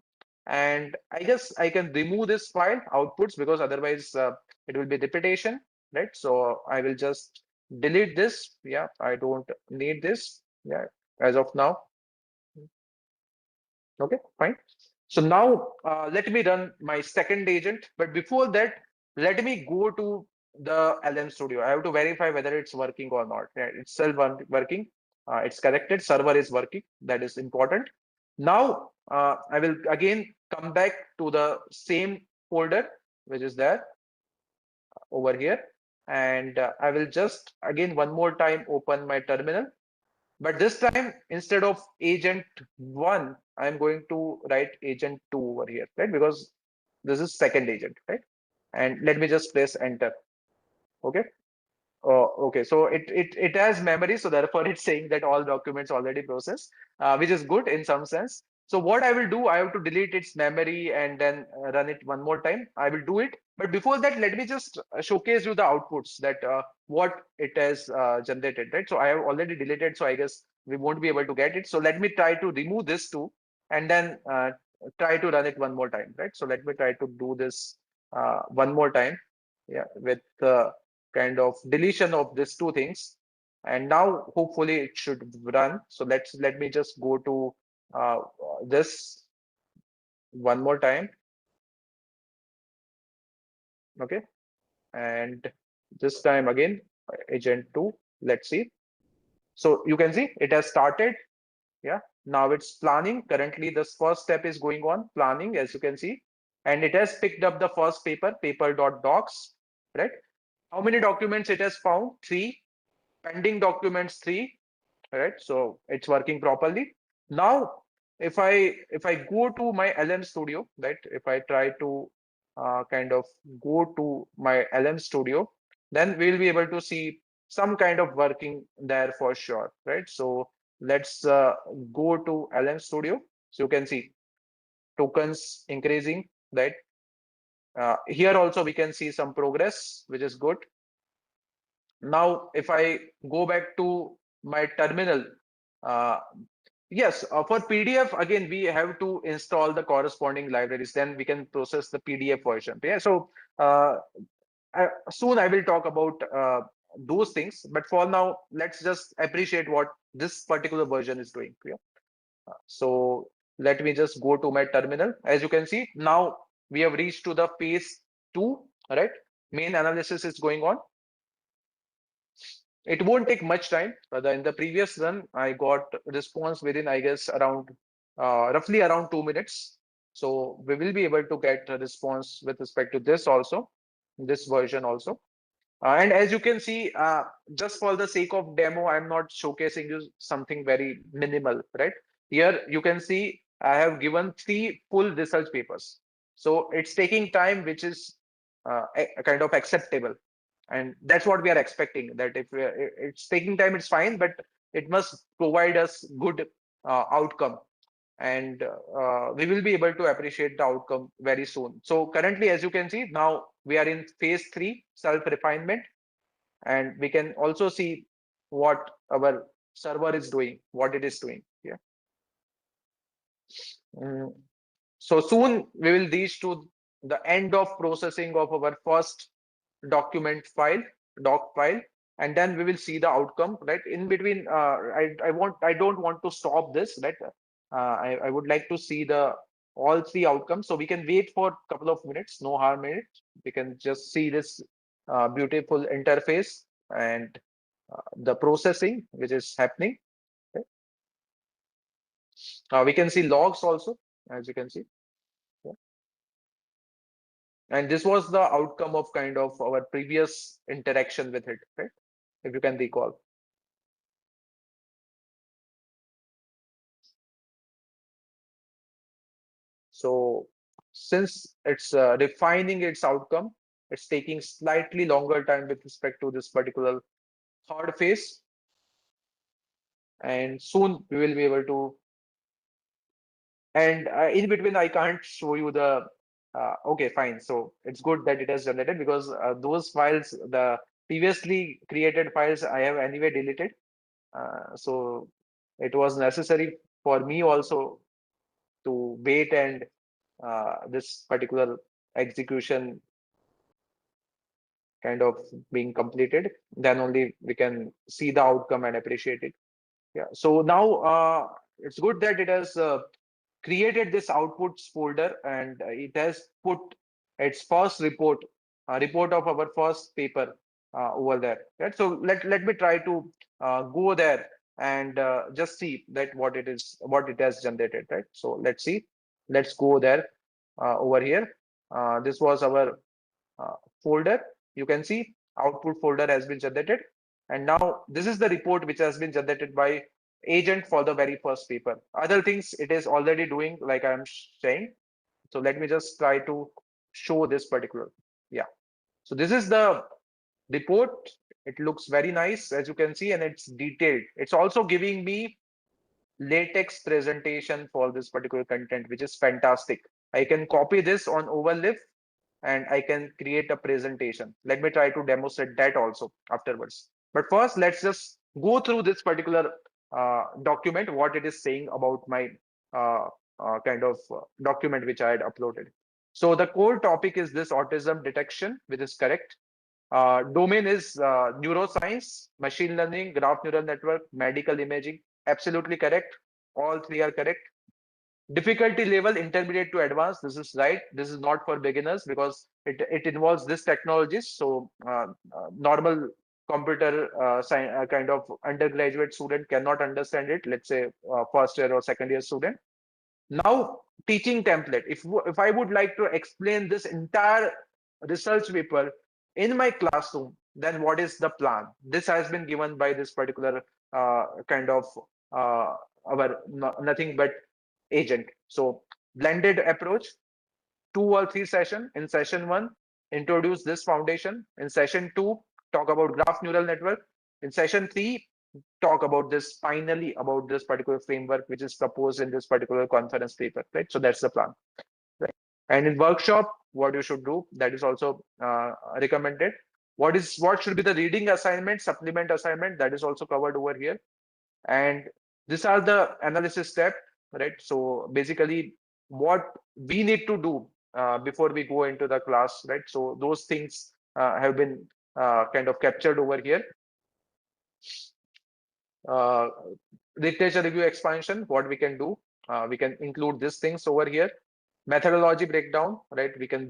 and I guess I can remove this file outputs, because otherwise it will be repetition, right? So I will just delete this. Yeah, I don't need this. Yeah, as of now. Okay, fine. So now let me run my second agent. But before that, let me go to the LM Studio. I have to verify whether it's working or not. Yeah, it's still working. It's connected. Server is working. That is important. Now I will again come back to the same folder, which is there over here. And I will just again one more time open my terminal. But this time, instead of agent one, I'm going to write agent two over here, right? Because this is second agent, right? And let me just press enter. Okay. Oh, okay. So it has memory, so therefore it's saying that all documents already processed, which is good in some sense. So what I will do, I have to delete its memory and then run it one more time. I will do it, but before that, let me just showcase you the outputs that what it has generated, right? So I have already deleted, so I guess we won't be able to get it. So let me try to remove this too, and then try to run it one more time, right? So let me try to do this one more time, yeah, with kind of deletion of these two things. And now hopefully it should run. So let me just go to uh, this one more time. Okay. And this time again, agent 2. Let's see. So you can see it has started. Yeah. Now it's planning. Currently, this first step is going on, planning, as you can see. And it has picked up the first paper, paper.docs, right? How many documents it has found? 3. Pending documents, 3. Right? So it's working properly. Now, if I go to my LM Studio, right? If I try to kind of go to my LM Studio, then we'll be able to see some kind of working there for sure, right? So let's go to LM Studio. So you can see tokens increasing, right? Here also we can see some progress, which is good. Now, if I go back to my terminal, uh, yes, for PDF, again, we have to install the corresponding libraries. Then we can process the PDF version. Yeah, so soon I will talk about those things. But for now, let's just appreciate what this particular version is doing. Yeah. So let me just go to my terminal. As you can see, now we have reached to the phase 2, right? Main analysis is going on. It won't take much time. In the previous run, I got response within, I guess, around roughly around 2 minutes. So we will be able to get a response with respect to this also, this version also. And as you can see, just for the sake of demo, I'm not showcasing you something very minimal, right? Here you can see I have given 3 full research papers. So it's taking time, which is a kind of acceptable. And that's what we are expecting, that if it's taking time, it's fine, but it must provide us good outcome. and we will be able to appreciate the outcome very soon. So currently, as you can see, now we are in phase 3, self-refinement, and we can also see what our server is doing, what it is doing. Yeah. Mm. So soon we will reach to the end of processing of our first document file, doc file, and then we will see the outcome, right? In between, I don't want to stop this, right? I would like to see the all three outcomes. So we can wait for a couple of minutes, no harm in it. We can just see this beautiful interface and the processing which is happening. Okay. We can see logs also, as you can see. Yeah. And this was the outcome of kind of our previous interaction with it, right? If you can recall. So since it's refining its outcome, it's taking slightly longer time with respect to this particular third phase. And soon we will be able to, and in between, I can't show you the, okay, fine. So it's good that it has generated because those files, the previously created files, I have anyway deleted. So it was necessary for me also to wait and this particular execution kind of being completed, then only we can see the outcome and appreciate it. Yeah. So now it's good that it has created this outputs folder and it has put its first report, report of our first paper over there. Right. So let me try to go there and just see that what it is, what it has generated. Right. So let's see. Let's go there over here. This was our folder. You can see output folder has been generated. And now this is the report which has been generated by agent for the very first paper. Other things it is already doing, like I'm saying. So let me just try to show this particular. Yeah. So this is the report. It looks very nice, as you can see, and it's detailed. It's also giving me latex presentation for this particular content, which is fantastic. I can copy this on overlay and I can create a presentation. Let me try to demonstrate that also afterwards. But first, let's just go through this particular document, what it is saying about my uh, kind of document which I had uploaded. So the core topic is this autism detection, which is correct. Domain is neuroscience, machine learning, graph neural network, medical imaging. Absolutely correct. All three are correct. Difficulty level intermediate to advanced. This is right. This is not for beginners because it involves this technologies. So normal computer kind of undergraduate student cannot understand it. Let's say first year or second year student. Now, teaching template. If I would like to explain this entire research paper in my classroom, then what is the plan? This has been given by this particular kind of our nothing but agent. So blended approach, 2 or 3 sessions. In session 1, introduce this foundation. In session 2, talk about graph neural network. In session 3, talk about this finally about this particular framework which is proposed in this particular conference paper, right? So that's the plan, right? And in workshop, what you should do, that is also recommended. What should be the reading assignment, supplement assignment, that is also covered over here. And these are the analysis step, right? So basically what we need to do before we go into the class, right? So those things have been kind of captured over here. uh, Literature review expansion, what we can do, we can include these things over here. Methodology breakdown, right? We can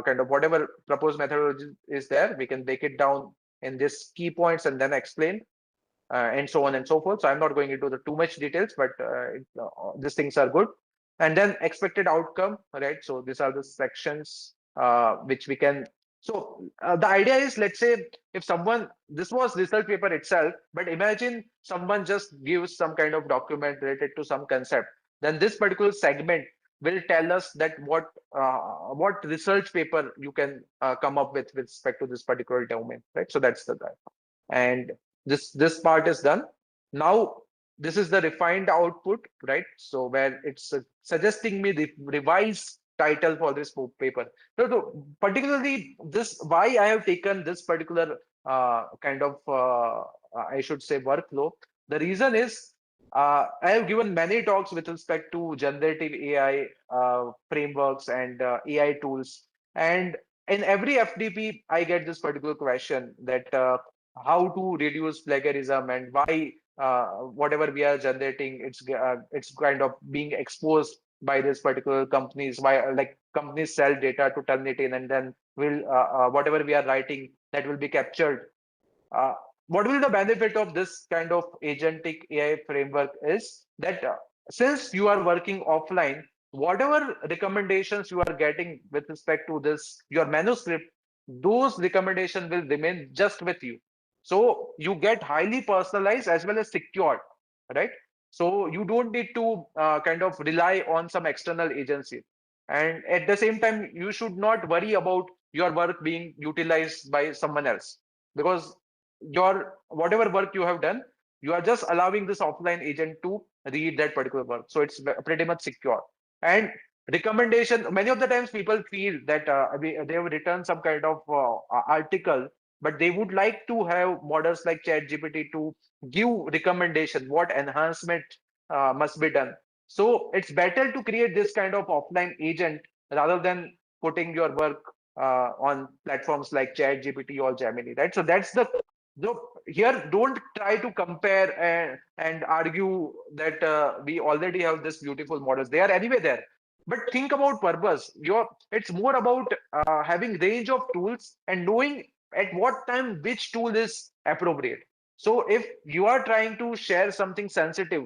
kind of whatever proposed methodology is there, we can break it down in this key points and then explain, and so on and so forth. So I'm not going into the too much details, but these things are good. And then expected outcome, right? So these are the sections which we can. So the idea is, let's say if someone, this was research paper itself, but imagine someone just gives some kind of document related to some concept, then this particular segment will tell us that what research paper you can come up with respect to this particular domain, right? So that's the guy. And this part is done. Now this is the refined output, right? So where it's suggesting me the revised title for this paper. So particularly this, why I have taken this particular kind of, I should say, workflow. The reason is I have given many talks with respect to generative AI frameworks and AI tools. And in every FDP, I get this particular question that how to reduce plagiarism and why whatever we are generating, it's kind of being exposed by this particular companies. Why like companies sell data to Turnitin, and then will whatever we are writing, that will be captured. uh, what will the benefit of this kind of agentic AI framework is that since you are working offline, whatever recommendations you are getting with respect to this, your manuscript, those recommendations will remain just with you. So you get highly personalized as well as secured, right? So you don't need to kind of rely on some external agency. And at the same time, you should not worry about your work being utilized by someone else, because your whatever work you have done, you are just allowing this offline agent to read that particular work, so it's pretty much secure. And recommendation, many of the times people feel that they have written some kind of article, but they would like to have models like chat gpt to give recommendation what enhancement must be done. So it's better to create this kind of offline agent rather than putting your work on platforms like chat gpt or gemini, right? So that's the, so here, don't try to compare and argue that we already have this beautiful models. They are anyway there. But think about purpose. It's more about having range of tools and knowing at what time which tool is appropriate. So if you are trying to share something sensitive,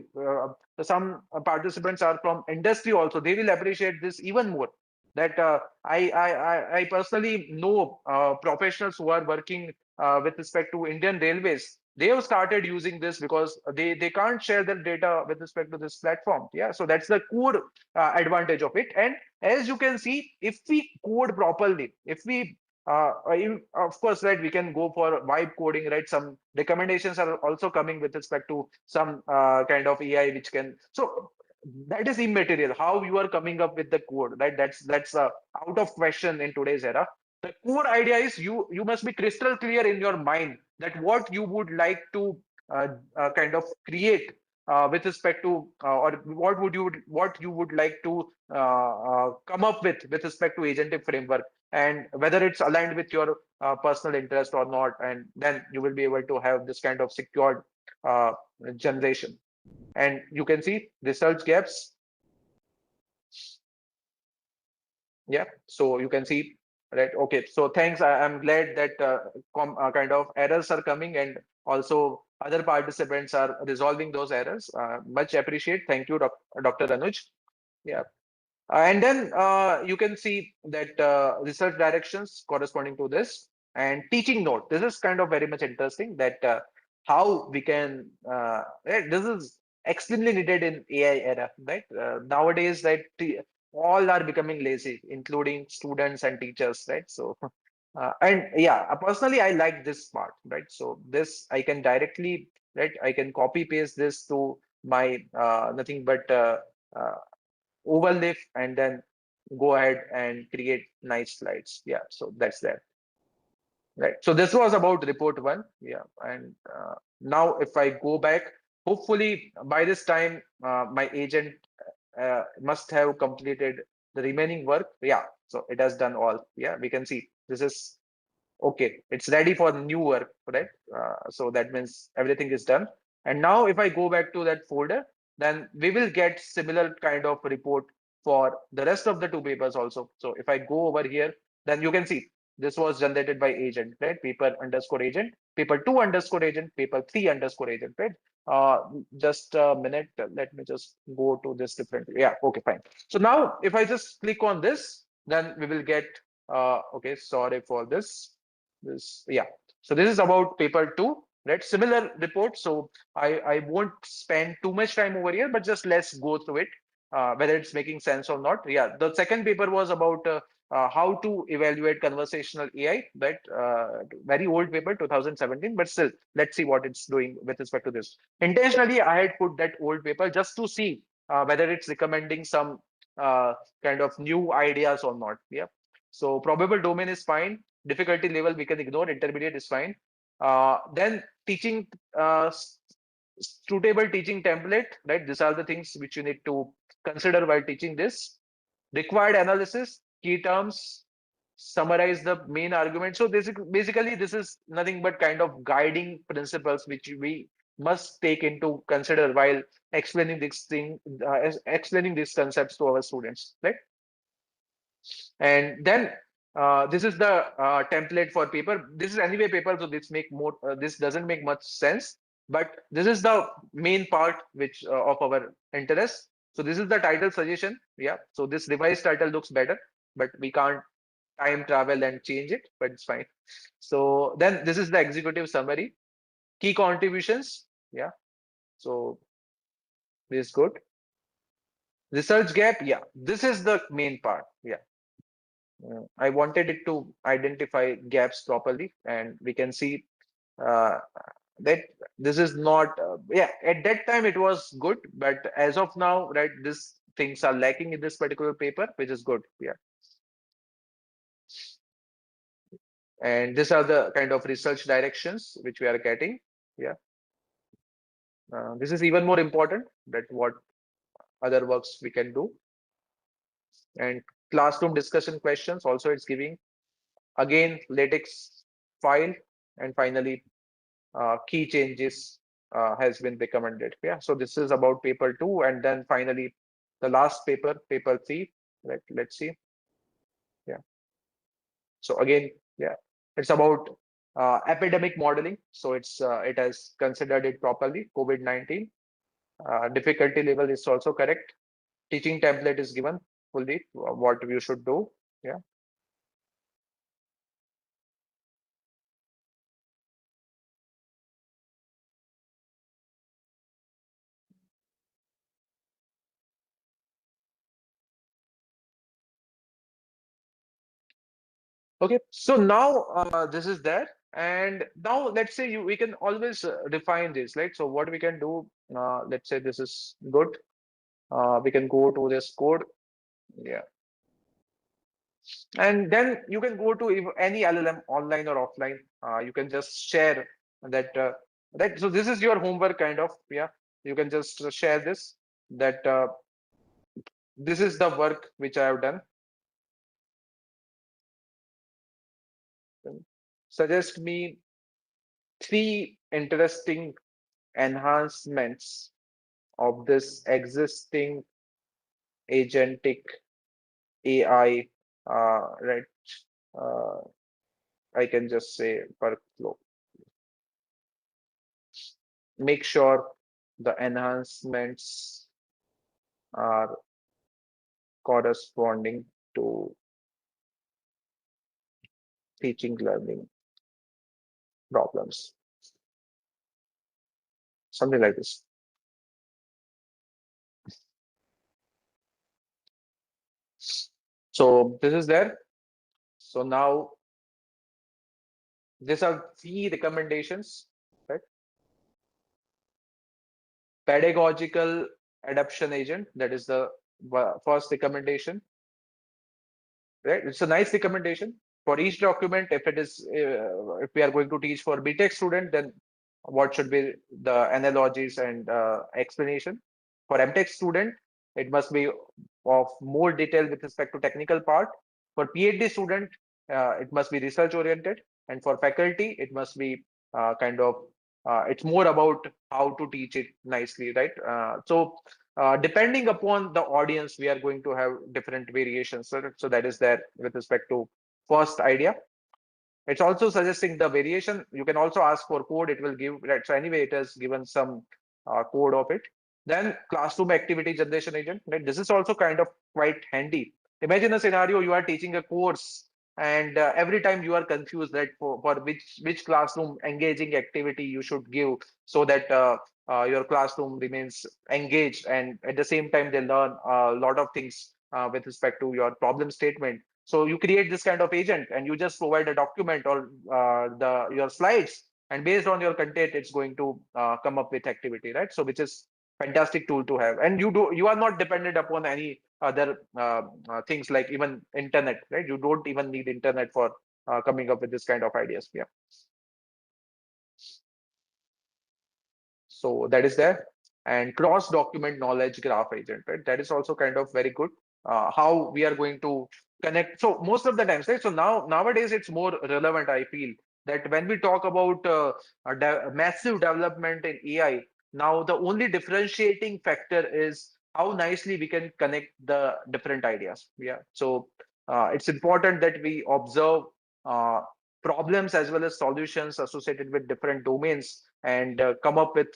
some participants are from industry also. They will appreciate this even more. That I personally know professionals who are working with respect to Indian Railways. They have started using this because they can't share their data with respect to this platform. Yeah, so that's the core advantage of it. And as you can see, if we code properly, if we of course, right, we can go for vibe coding, right? Some recommendations are also coming with respect to some kind of AI which can. So that is immaterial. How you are coming up with the code, right? That's out of question in today's era. The core idea is you must be crystal clear in your mind that what you would like to kind of create with respect to or what you would like to come up with respect to agentic framework, and whether it's aligned with your personal interest or not, and then you will be able to have this kind of secured uh, generation. And you can see research gaps. Yeah, so you can see, right? Okay, so thanks. I'm glad that kind of errors are coming, and also other participants are resolving those errors. Much appreciate. Thank you, Dr. Anuj. Yeah. And then you can see that research directions corresponding to this, and teaching note. This is kind of very much interesting that how we can, this is extremely needed in AI era, right? Nowadays, that all are becoming lazy, including students and teachers, right? So, and yeah, personally, I like this part, right? So this I can directly, right? I can copy paste this to my nothing but uh, overlay, and then go ahead and create nice slides. Yeah, so that's that. Right. So this was about report one. Yeah. And now if I go back, hopefully by this time, my agent must have completed the remaining work. Yeah. So it has done all. Yeah. We can see this is okay. It's ready for new work, right? So that means everything is done. And now if I go back to that folder, then we will get similar kind of report for the rest of the two papers also. So if I go over here, then you can see this was generated by agent, right? Paper underscore agent, paper two underscore agent, paper three underscore agent, right? Uh, just a minute. Let me just go to this different. Yeah. Okay, fine. So now if I just click on this, then we will get, okay, sorry for this. This, yeah. So this is about paper two, right? Similar report. So I won't spend too much time over here, but just let's go through it, whether it's making sense or not. Yeah. The second paper was about how to evaluate conversational AI, right? Very old paper, 2017, but still, let's see what it's doing with respect to this. Intentionally, I had put that old paper just to see whether it's recommending some uh, kind of new ideas or not. Yeah. So probable domain is fine. Difficulty level we can ignore. Intermediate is fine. Then teaching suitable teaching template, right? These are the things which you need to consider while teaching this. Required analysis, key terms, summarize the main argument. So this basically this is nothing but kind of guiding principles which we must take into consider while explaining this thing, explaining these concepts to our students, right? And then this is the template for paper. This is anyway paper, so this doesn't make much sense. But this is the main part which of our interest. So this is the title suggestion. Yeah. So this revised title looks better, but we can't time travel and change it, but it's fine. So then this is the executive summary. Key contributions. Yeah. So this is good. Research gap. Yeah. This is the main part. Yeah. I wanted it to identify gaps properly, and we can see uh, that this is not. Yeah, at that time it was good, but as of now, right, these things are lacking in this particular paper, which is good. Yeah, and these are the kind of research directions which we are getting. Yeah, this is even more important that what other works we can do, and classroom discussion questions also it's giving again latex file, and finally key changes has been recommended. Yeah, so this is about paper 2, and then finally the last paper, paper 3. Let's see. Yeah. So again, yeah, it's about epidemic modeling. So it has considered it properly. COVID-19 difficulty level is also correct. Teaching template is given fully what you should do. Yeah. Okay, so now this is there, and now let's say we can always refine this, right? So what we can do, let's say this is good. We can go to this code, yeah, and then you can go to any LLM online or offline. You can just share that. That so this is your homework kind of, yeah. You can just share this that this is the work which I have done. Suggest me 3 interesting enhancements of this existing agentic AI, right? Uh, I can just say workflow. Make sure the enhancements are corresponding to teaching learning problems, something like this. So this is there. So now these are 3 recommendations, right? Pedagogical adaptation agent, that is the first recommendation, right? It's a nice recommendation for each document. If it is, if we are going to teach for BTech student, then what should be the analogies and explanation. For MTech student, it must be of more detail with respect to technical part. For PhD student, it must be research oriented, and for faculty, it must be kind of it's more about how to teach it nicely, right? So depending upon the audience, we are going to have different variations. So that is there with respect to first idea. It's also suggesting the variation. You can also ask for code. It will give, right? So anyway, it has given some code of it. Then classroom activity generation agent, right? This is also kind of quite handy. Imagine a scenario, you are teaching a course, and every time you are confused, right, for which classroom engaging activity you should give, so that your classroom remains engaged, and at the same time they learn a lot of things with respect to your problem statement. So you create this kind of agent and you just provide a document or your slides, and based on your content, it's going to come up with activity, right? So which is fantastic tool to have, and you are not dependent upon any other things like even internet, right? You don't even need internet for coming up with this kind of ideas. Yeah. So that is there. And cross document knowledge graph agent, right? That is also kind of very good. How we are going to connect. So most of the times, right? So nowadays it's more relevant, I feel, that when we talk about massive development in AI, now the only differentiating factor is how nicely we can connect the different ideas. Yeah. So it's important that we observe uh, problems as well as solutions associated with different domains and come up with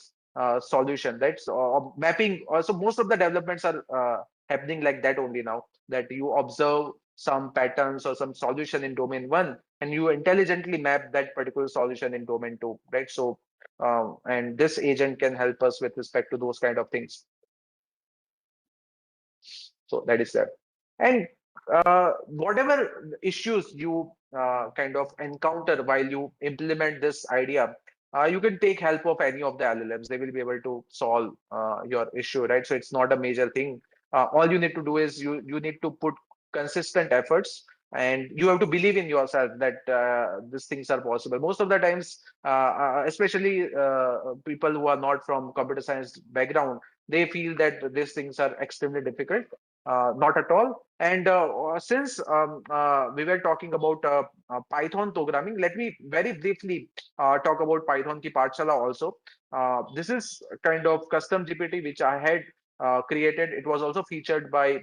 solution, right? So mapping also, most of the developments are happening like that only now, that you observe some patterns or some solution in domain one and you intelligently map that particular solution in domain two, right? So and this agent can help us with respect to those kind of things. So that is that. And whatever issues you kind of encounter while you implement this idea, you can take help of any of the LLMs. They will be able to solve your issue, right? So it's not a major thing. All you need to do is you need to put consistent efforts, and you have to believe in yourself that these things are possible. Most of the times, especially people who are not from computer science background, they feel that these things are extremely difficult. Not at all. And since we were talking about Python programming, let me very briefly talk about Python ki Pathshala also. This is kind of custom GPT which I had created. It was also featured by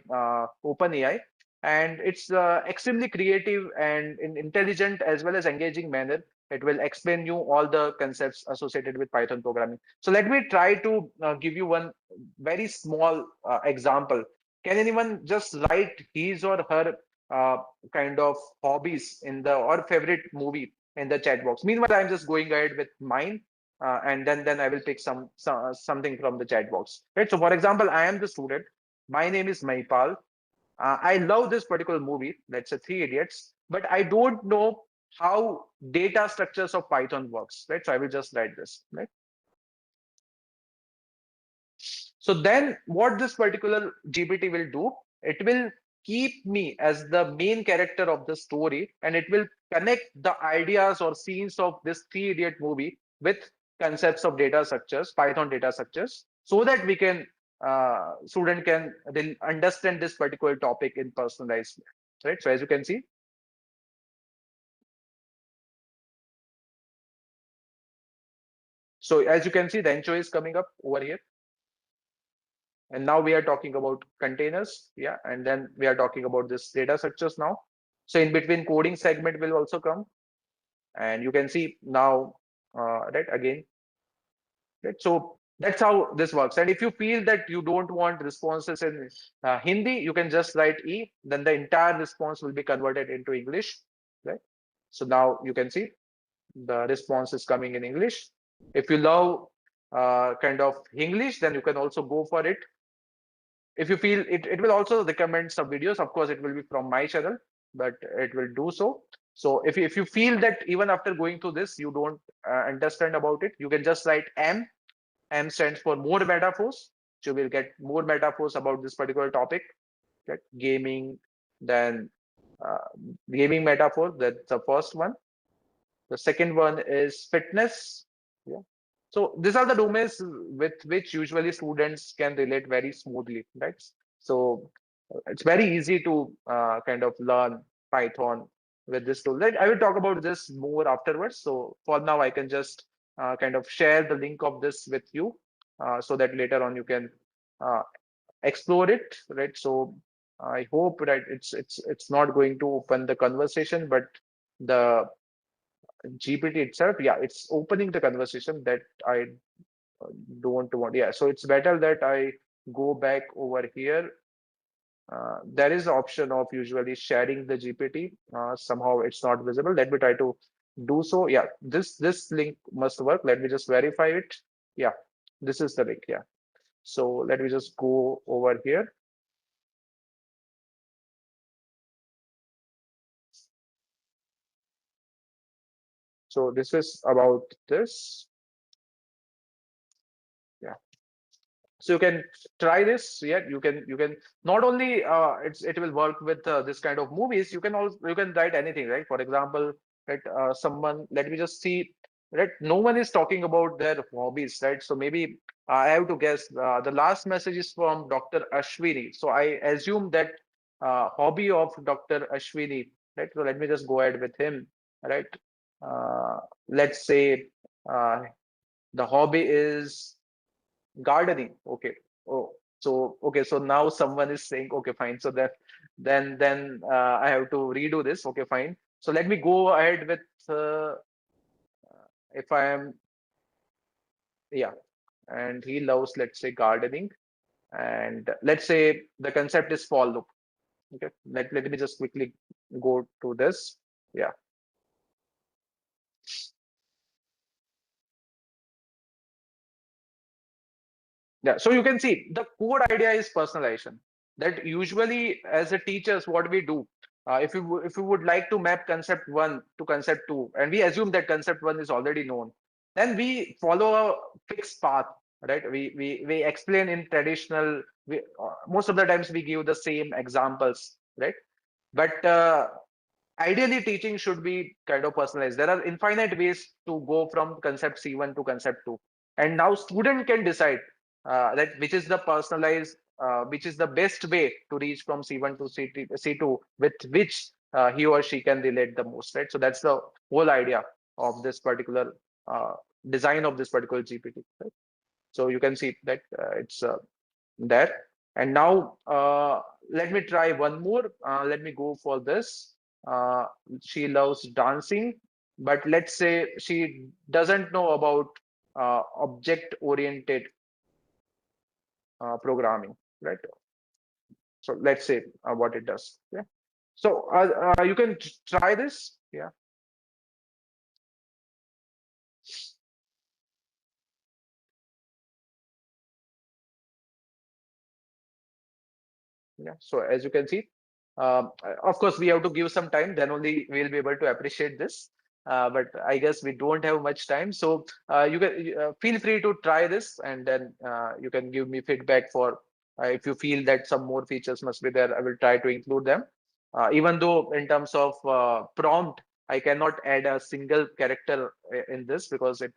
OpenAI, and it's extremely creative and in intelligent as well as engaging manner. It will explain you all the concepts associated with Python programming. So let me try to give you one very small example. Can anyone just write his or her uh, kind of hobbies in the or favorite movie in the chat box? Meanwhile, I'm just going ahead with mine, and then I will pick something from the chat box. Right. So, for example, I am the student. My name is Maipal. I love this particular movie. Let's say Three Idiots, but I don't know how data structures of Python works. Right. So I will just write this. Right. So then what this particular GPT will do, it will keep me as the main character of the story, and it will connect the ideas or scenes of this Three Idiot movie with concepts of data structures, Python data structures, so that we can student can then understand this particular topic in personalized way, right? So as you can see, the intro is coming up over here. And now we are talking about containers, yeah, and then we are talking about this data structures now. So in between, coding segment will also come, and you can see now, right, again, right. So that's how this works. And if you feel that you don't want responses in Hindi, you can just write E, then the entire response will be converted into English, right? So now you can see the response is coming in English. If you love kind of English, then you can also go for it. If you feel it will also recommend some videos. Of course, it will be from my channel, but it will do so. So if you feel that even after going through this you don't understand about it, you can just write M stands for more metaphors. So you will get more metaphors about this particular topic, right? Gaming, then uh, gaming metaphor, that's the first one. The second one is fitness. Yeah. So these are the domains with which usually students can relate very smoothly, right? So it's very easy to kind of learn Python with this tool. Right? I will talk about this more afterwards. So for now, I can just kind of share the link of this with you so that later on you can uh, explore it, right? So I hope that it's not going to open the conversation, but the GPT itself, yeah, it's opening the conversation that I don't want. Yeah, so it's better that I go back over here. There is the option of usually sharing the GPT. Somehow it's not visible. Let me try to do so. Yeah, this link must work. Let me just verify it. Yeah, this is the link. Yeah. So let me just go over here. So this is about this. Yeah. So you can try this. Yeah, you can not only it will work with this kind of movies. You can write anything, right? For example, right, someone, let me just see, right? No one is talking about their hobbies, right? So maybe I have to guess. The last message is from Dr. Ashwini. So I assume that hobby of Dr. Ashwini, right? So let me just go ahead with him, right? Uh, let's say uh, the hobby is gardening. Okay. Oh, so okay. So now someone is saying, okay, fine. So that I have to redo this. Okay, fine. So let me go ahead with if I am, yeah. And he loves, let's say, gardening, and let's say the concept is fall loop. Okay. Let me just quickly go to this. Yeah. Yeah, so you can see the core idea is personalization. That usually, as a teachers, what we do, if you would like to map concept one to concept two, and we assume that concept one is already known, then we follow a fixed path, right? We explain in traditional. Most of the times we give the same examples, right? But ideally teaching should be kind of personalized. There are infinite ways to go from concept C1 to concept 2, and now student can decide that which is the personalized, which is the best way to reach from C1 to C2, with which he or she can relate the most, right? So that's the whole idea of this particular uh, design of this particular GPT, right? So you can see that it's there. And now let me try one more. Let me go for this. Uh, she loves dancing, but let's say she doesn't know about object-oriented programming, right? So let's say what it does. Yeah. So you can try this. Yeah. Yeah. So as you can see, of course, we have to give some time. Then only we'll be able to appreciate this. But I guess we don't have much time. So you can feel free to try this, and then you can give me feedback for if you feel that some more features must be there. I will try to include them. Even though in terms of prompt, I cannot add a single character in this because it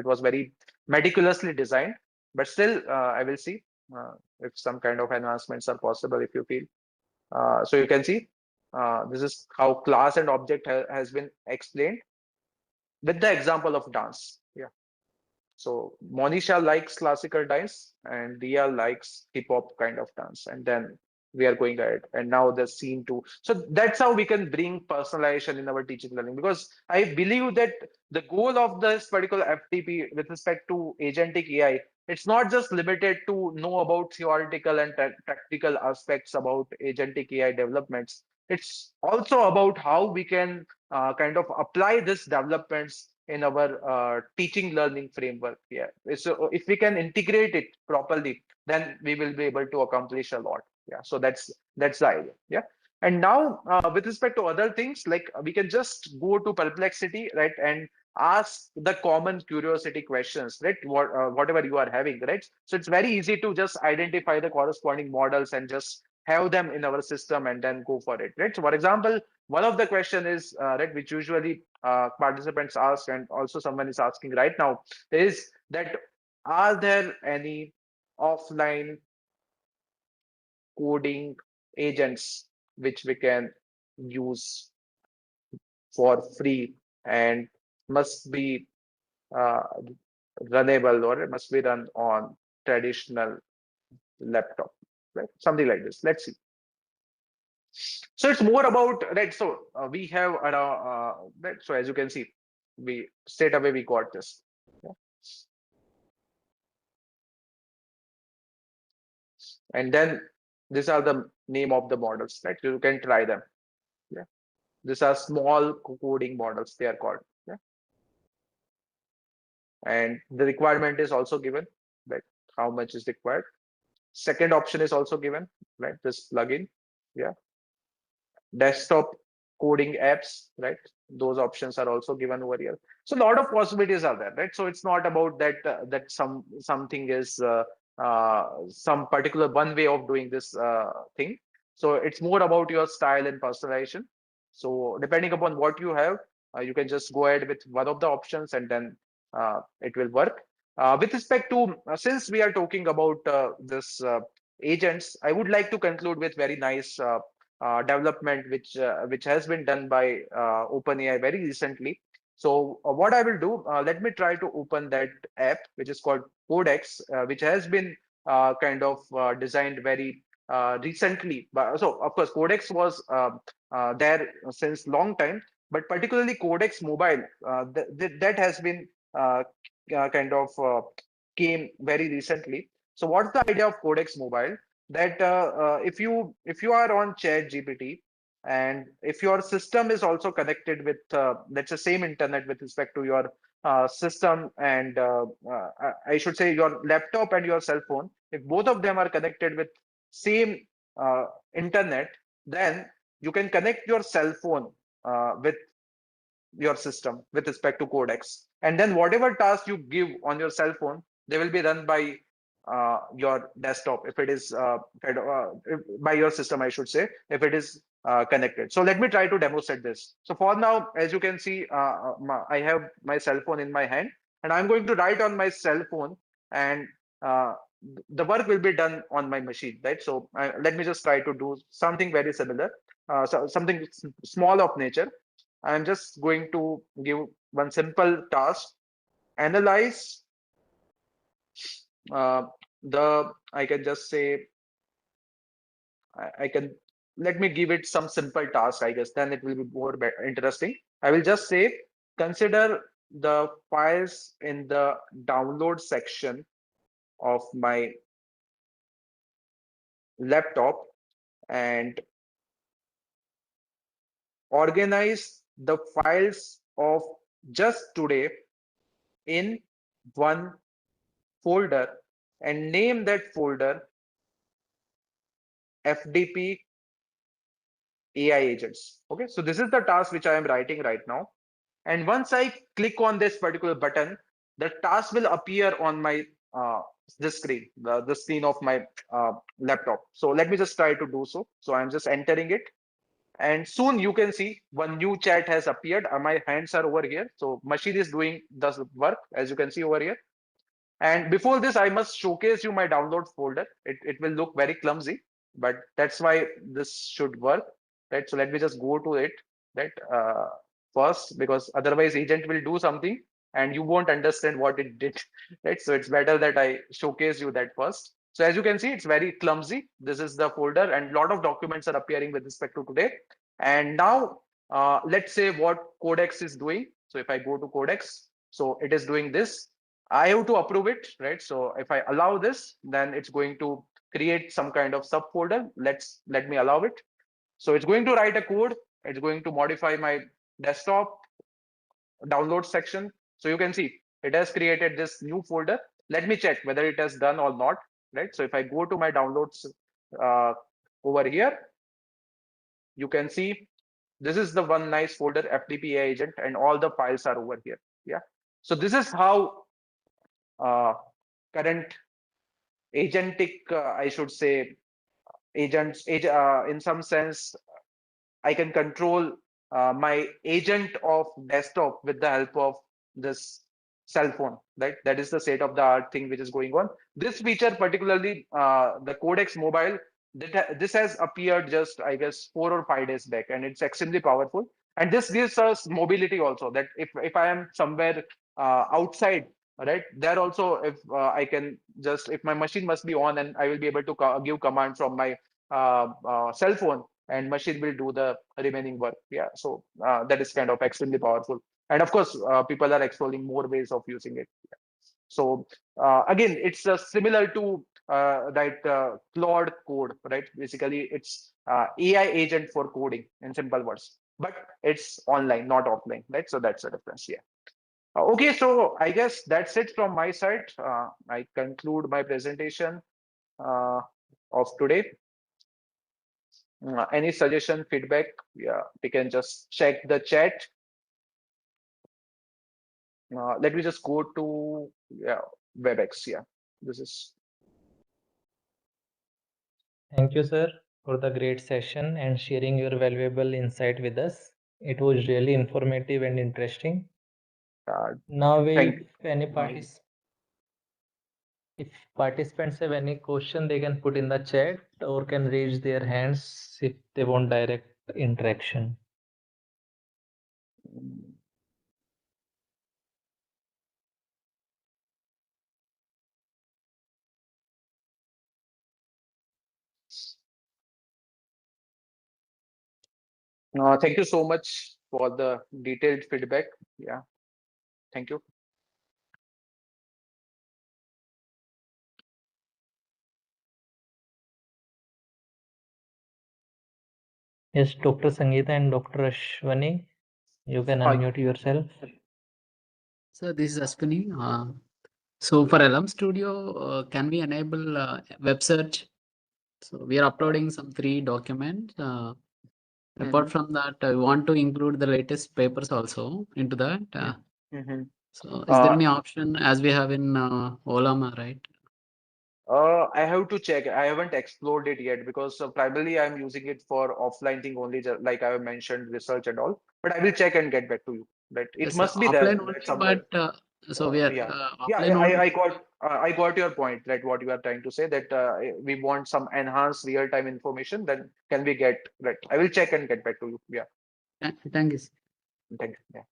was very meticulously designed. But still, I will see. If some kind of enhancements are possible, if you feel. So you can see this is how class and object has been explained with the example of dance. Yeah. So Monisha likes classical dance and Dia likes hip hop kind of dance. And then we are going ahead. And now the scene two. So that's how we can bring personalization in our teaching learning. Because I believe that the goal of this particular FTP with respect to agentic AI, it's not just limited to know about theoretical and practical aspects about agentic AI developments. It's also about how we can kind of apply these developments in our teaching learning framework. Yeah. So if we can integrate it properly, then we will be able to accomplish a lot. Yeah. So that's the idea. Yeah. And now with respect to other things, like we can just go to Perplexity, right, and ask the common curiosity questions, right? Whatever you are having, right? So it's very easy to just identify the corresponding models and just have them in our system and then go for it, right? So for example, one of the question is right, which usually participants ask, and also someone is asking right now, is that are there any offline coding agents which we can use for free and must be uh, runnable, or it must be run on traditional laptop, right? Something like this. Let's see. So it's more about, right. So we have right. So as you can see, we straight away we got this. Yeah. And then these are the name of the models, right? You can try them. Yeah. These are small coding models, they are called. Yeah. And the requirement is also given, like how much is required. Second option is also given, right? This plugin. Yeah. Desktop coding apps, right? Those options are also given over here. So a lot of possibilities are there, right? So it's not about that that something is some particular one way of doing this thing. So it's more about your style and personalization. So depending upon what you have, you can just go ahead with one of the options and then it will work. With respect to since we are talking about this agents, I would like to conclude with very nice development which has been done by OpenAI very recently. So what I will do, let me try to open that app which is called Codex, which has been kind of designed very recently. But so of course Codex was there since long time, but particularly Codex Mobile that has been uh, kind of came very recently. So what's the idea of Codex Mobile? That if you are on Chat GPT and if your system is also connected with let's say same internet with respect to your system and I should say your laptop and your cell phone, if both of them are connected with same internet, then you can connect your cell phone with your system with respect to Codex. And then whatever task you give on your cell phone, they will be run by your desktop if it is by your system, I should say, if it is connected. So let me try to demonstrate this. So for now, as you can see, I have my cell phone in my hand and I'm going to write on my cell phone and uh, the work will be done on my machine, right? So let me just try to do something very similar, something small of nature. I'm just going to give one simple task. Analyze uh, I can just say, I can, let me give it some simple task, I guess, then it will be more interesting. I will just say, consider the files in the download section of my laptop and organize the files of just today in one folder and name that folder FDP AI agents. Okay, so this is the task which I am writing right now. And once I click on this particular button, the task will appear on my this screen, the screen of my laptop. So let me just try to do so. So I'm just entering it. And soon you can see one new chat has appeared. My hands are over here. So machine is doing the work as you can see over here. And before this, I must showcase you my download folder. It will look very clumsy, but that's why this should work, right? So let me just go to it, right? First, because otherwise agent will do something and you won't understand what it did, right? So it's better that I showcase you that first. So as you can see, it's very clumsy. This is the folder and a lot of documents are appearing with respect to today. And now, let's say what Codex is doing. So if I go to Codex, so it is doing this. I have to approve it, right? So if I allow this, then it's going to create some kind of subfolder. Let me allow it. So it's going to write a code. It's going to modify my desktop download section. So you can see it has created this new folder. Let me check whether it has done or not, right? So if I go to my downloads uh, over here, you can see this is the one nice folder FTP agent and all the files are over here. Yeah. So this is how uh, current agentic, I should say, in some sense, I can control my agent of desktop with the help of this cell phone, right? That is the state of the art thing which is going on. This feature, particularly the Codex Mobile, this has appeared just, I guess, 4 or 5 days back, and it's extremely powerful. And this gives us mobility also. That if I am somewhere outside, right, there also if I can just if my machine must be on, and I will be able to give command from my cell phone and machine will do the remaining work. Yeah, so that is kind of extremely powerful. And of course, people are exploring more ways of using it. So again, it's similar to that Claude code, right? Basically, it's AI agent for coding in simple words, but it's online, not offline, right? So that's the difference. Yeah. Okay, so I guess that's it from my side. I conclude my presentation uh, of today. Any suggestion, feedback? Yeah, we can just check the chat. Let me just go to, yeah, WebEx. Yeah, this is. Thank you, sir, for the great session and sharing your valuable insight with us. It was really informative and interesting. Uh, Now, Thank if any you. if participants have any question, they can put in the chat or can raise their hands if they want direct interaction. Thank you so much for the detailed feedback. Yeah, thank you. Yes, Dr. Sangeeta and Dr. Ashwani, you can Hi. unmute yourself. So this is Ashwini. So for LM Studio, can we enable web search? So we are uploading some 3 documents. Apart from that, we want to include the latest papers also into that. Mhm. So is there Uh, any option as we have in Olama, right? I have to check. I haven't explored it yet because primarily I'm using it for offline thing only, like I have mentioned, research and all. But I will check and get back to you. Right? It Yes, must be there, offline right, only, somewhere. but so we are Yeah, yeah, offline only. I got your point. Right, what you are trying to say that we want some enhanced real-time information. Then can we get right? I will check and get back to you. Yeah, Thank you. thank you. Yeah.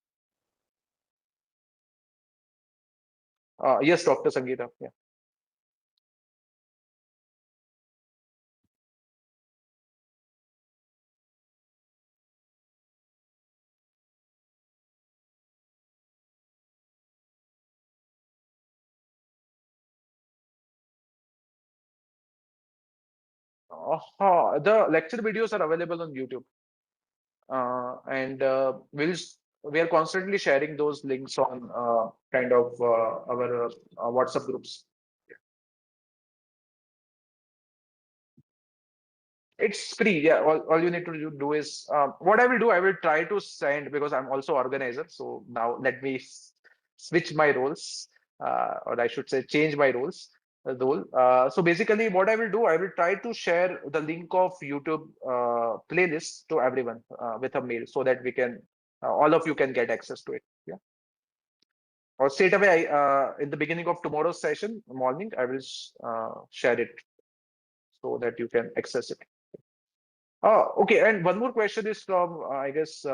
Yes, Dr. Sangeeta. Yeah. The lecture videos are available on YouTube, and we are constantly sharing those links on kind of our WhatsApp groups. It's free. Yeah. All you need to do is what I will do. I will try to send because I'm also organizer. So now let me switch my roles, or I should say, change my roles. Role. So basically, what I will do, I will try to share the link of YouTube playlist to everyone with a mail so that we can, all of you can get access to it. Yeah. Or straight away, in the beginning of tomorrow's session, morning, I will share it so that you can access it. Okay, and one more question is from, I guess,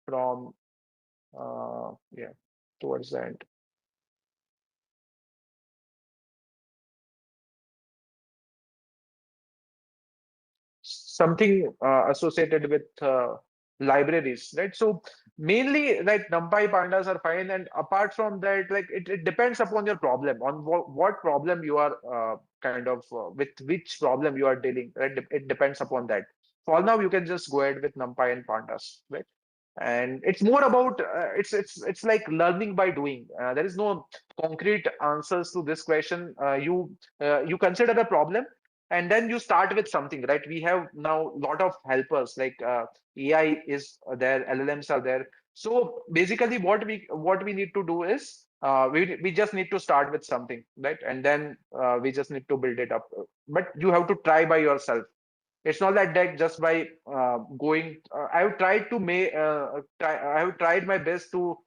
from, yeah, towards the end. Something associated with libraries, right? So mainly, like NumPy pandas are fine, and apart from that, like it depends upon your problem, on what problem you are kind of with which problem you are dealing, right? It depends upon that. For now, you can just go ahead with NumPy and pandas, right? And it's more about it's like learning by doing. There is no concrete answers to this question. You consider a problem and then you start with something, right? We have now a lot of helpers like AI is there, LLMs are there. So basically what we need to do is we just need to start with something, right? And then we just need to build it up, but you have to try by yourself. It's not like that just by going. I have tried to I have tried my best to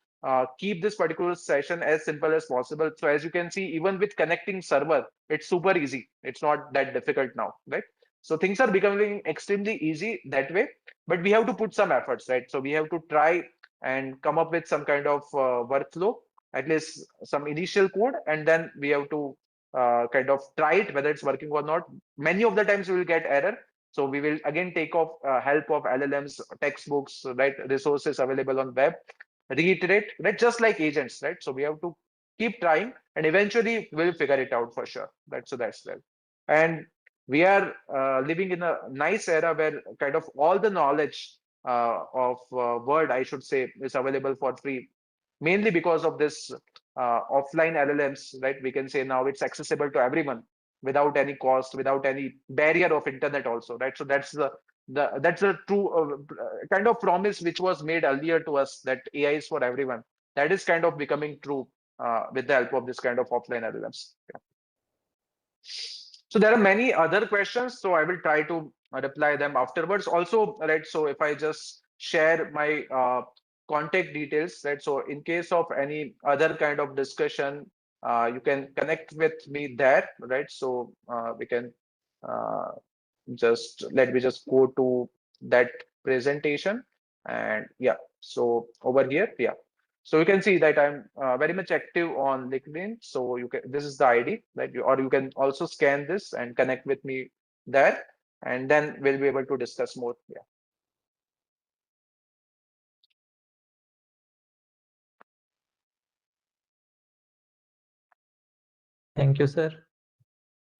keep this particular session as simple as possible. So as you can see, even with connecting server, it's super easy. It's not that difficult now, right? So things are becoming extremely easy that way, but we have to put some efforts, right? So we have to try and come up with some kind of workflow, at least some initial code, and then we have to kind of try it whether it's working or not. Many of the times we will get error, so we will again take off help of LLMs, textbooks, right? Resources available on web, reiterate, right? Just like agents, right? So we have to keep trying, and eventually we'll figure it out for sure. Right? So that's there. And we are living in a nice era where kind of all the knowledge of Word, I should say, is available for free, mainly because of this offline LLMs, right? We can say now it's accessible to everyone. without any cost, without any barrier of internet also, right? So that's that's a true kind of promise which was made earlier to us, that AI is for everyone. That is kind of becoming true with the help of this kind of offline LLMs. Yeah. So there are many other questions, so I will try to reply them afterwards. Also, right, so if I just share my contact details, right, so in case of any other kind of discussion, you can connect with me there, right? So we can uh, just let me just go to that presentation, and yeah, so over here, yeah. So you can see that I'm very much active on LinkedIn. So you can, this is the ID, right? Or you can also scan this and connect with me there, and then we'll be able to discuss more. Yeah. Thank you, sir.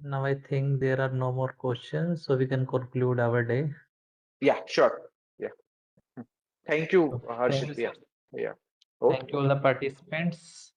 Now I think there are no more questions, so we can conclude our day. Yeah, sure. Yeah. Thank you, Thank Harshit. you, Yeah. sir. Yeah. Thank Okay. you all the participants.